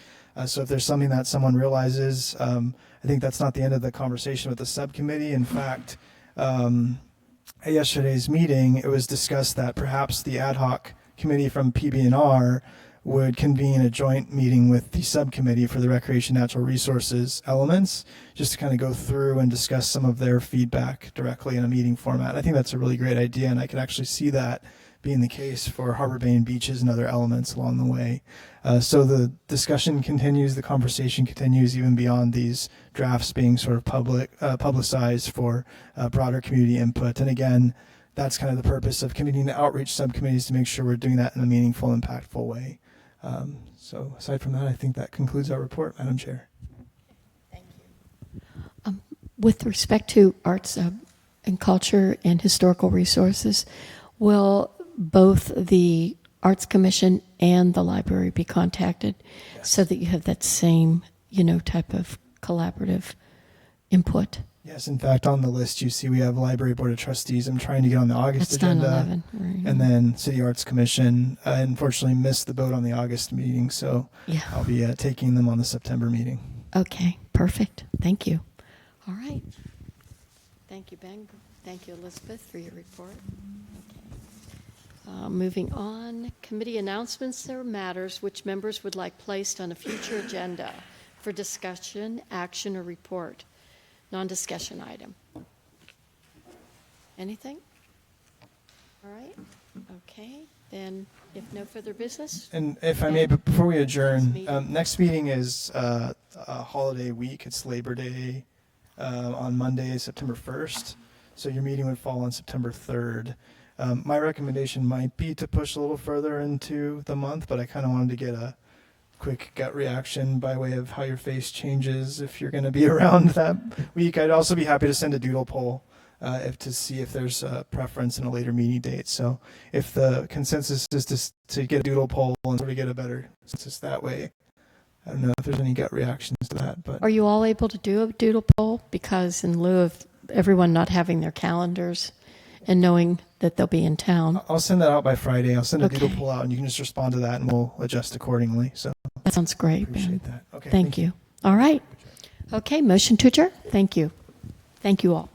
So if there's something that someone realizes, I think that's not the end of the conversation with the subcommittee. In fact, at yesterday's meeting, it was discussed that perhaps the ad hoc committee from PB&R would convene a joint meeting with the subcommittee for the Recreation Natural Resources elements, just to kind of go through and discuss some of their feedback directly in a meeting format. I think that's a really great idea, and I could actually see that being the case for Harbor Bay and beaches and other elements along the way. So the discussion continues, the conversation continues even beyond these drafts being sort of publicized for broader community input. And again, that's kind of the purpose of convening the outreach subcommittees, to make sure we're doing that in a meaningful, impactful way. So aside from that, I think that concludes our report, Madam Chair. With respect to arts and culture and historical resources, will both the Arts Commission and the library be contacted? Yes. So that you have that same, you know, type of collaborative input? Yes, in fact, on the list you see we have Library Board of Trustees. I'm trying to get on the August agenda. 9/11, right. And then City Arts Commission. I unfortunately missed the boat on the August meeting, so yeah. I'll be taking them on the September meeting. Okay, perfect. Thank you. All right. Thank you, Ben. Thank you, Elizabeth, for your report. Okay. Moving on, committee announcements. There are matters which members would like placed on a future agenda for discussion, action, or report. Non-discussion item. Anything? All right. Okay. Then, if no further business. And if I may, but before we adjourn, next meeting is a holiday week. It's Labor Day on Monday, September 1st. So your meeting would fall on September 3rd. My recommendation might be to push a little further into the month, but I kind of wanted to get a quick gut reaction by way of how your face changes if you're going to be around that week. I'd also be happy to send a doodle poll to see if there's a preference in a later meeting date. So if the consensus is to get a doodle poll and sort of get a better consensus that way, I don't know if there's any gut reactions to that. But are you all able to do a doodle poll? Because in lieu of everyone not having their calendars and knowing that they'll be in town. I'll send that out by Friday. I'll send a doodle Okay. pull out, and you can just respond to that, and we'll adjust accordingly. So That sounds great, Ben. appreciate that. Okay, Thank you. All right. Okay, motion to adjourn. Thank you. Thank you all.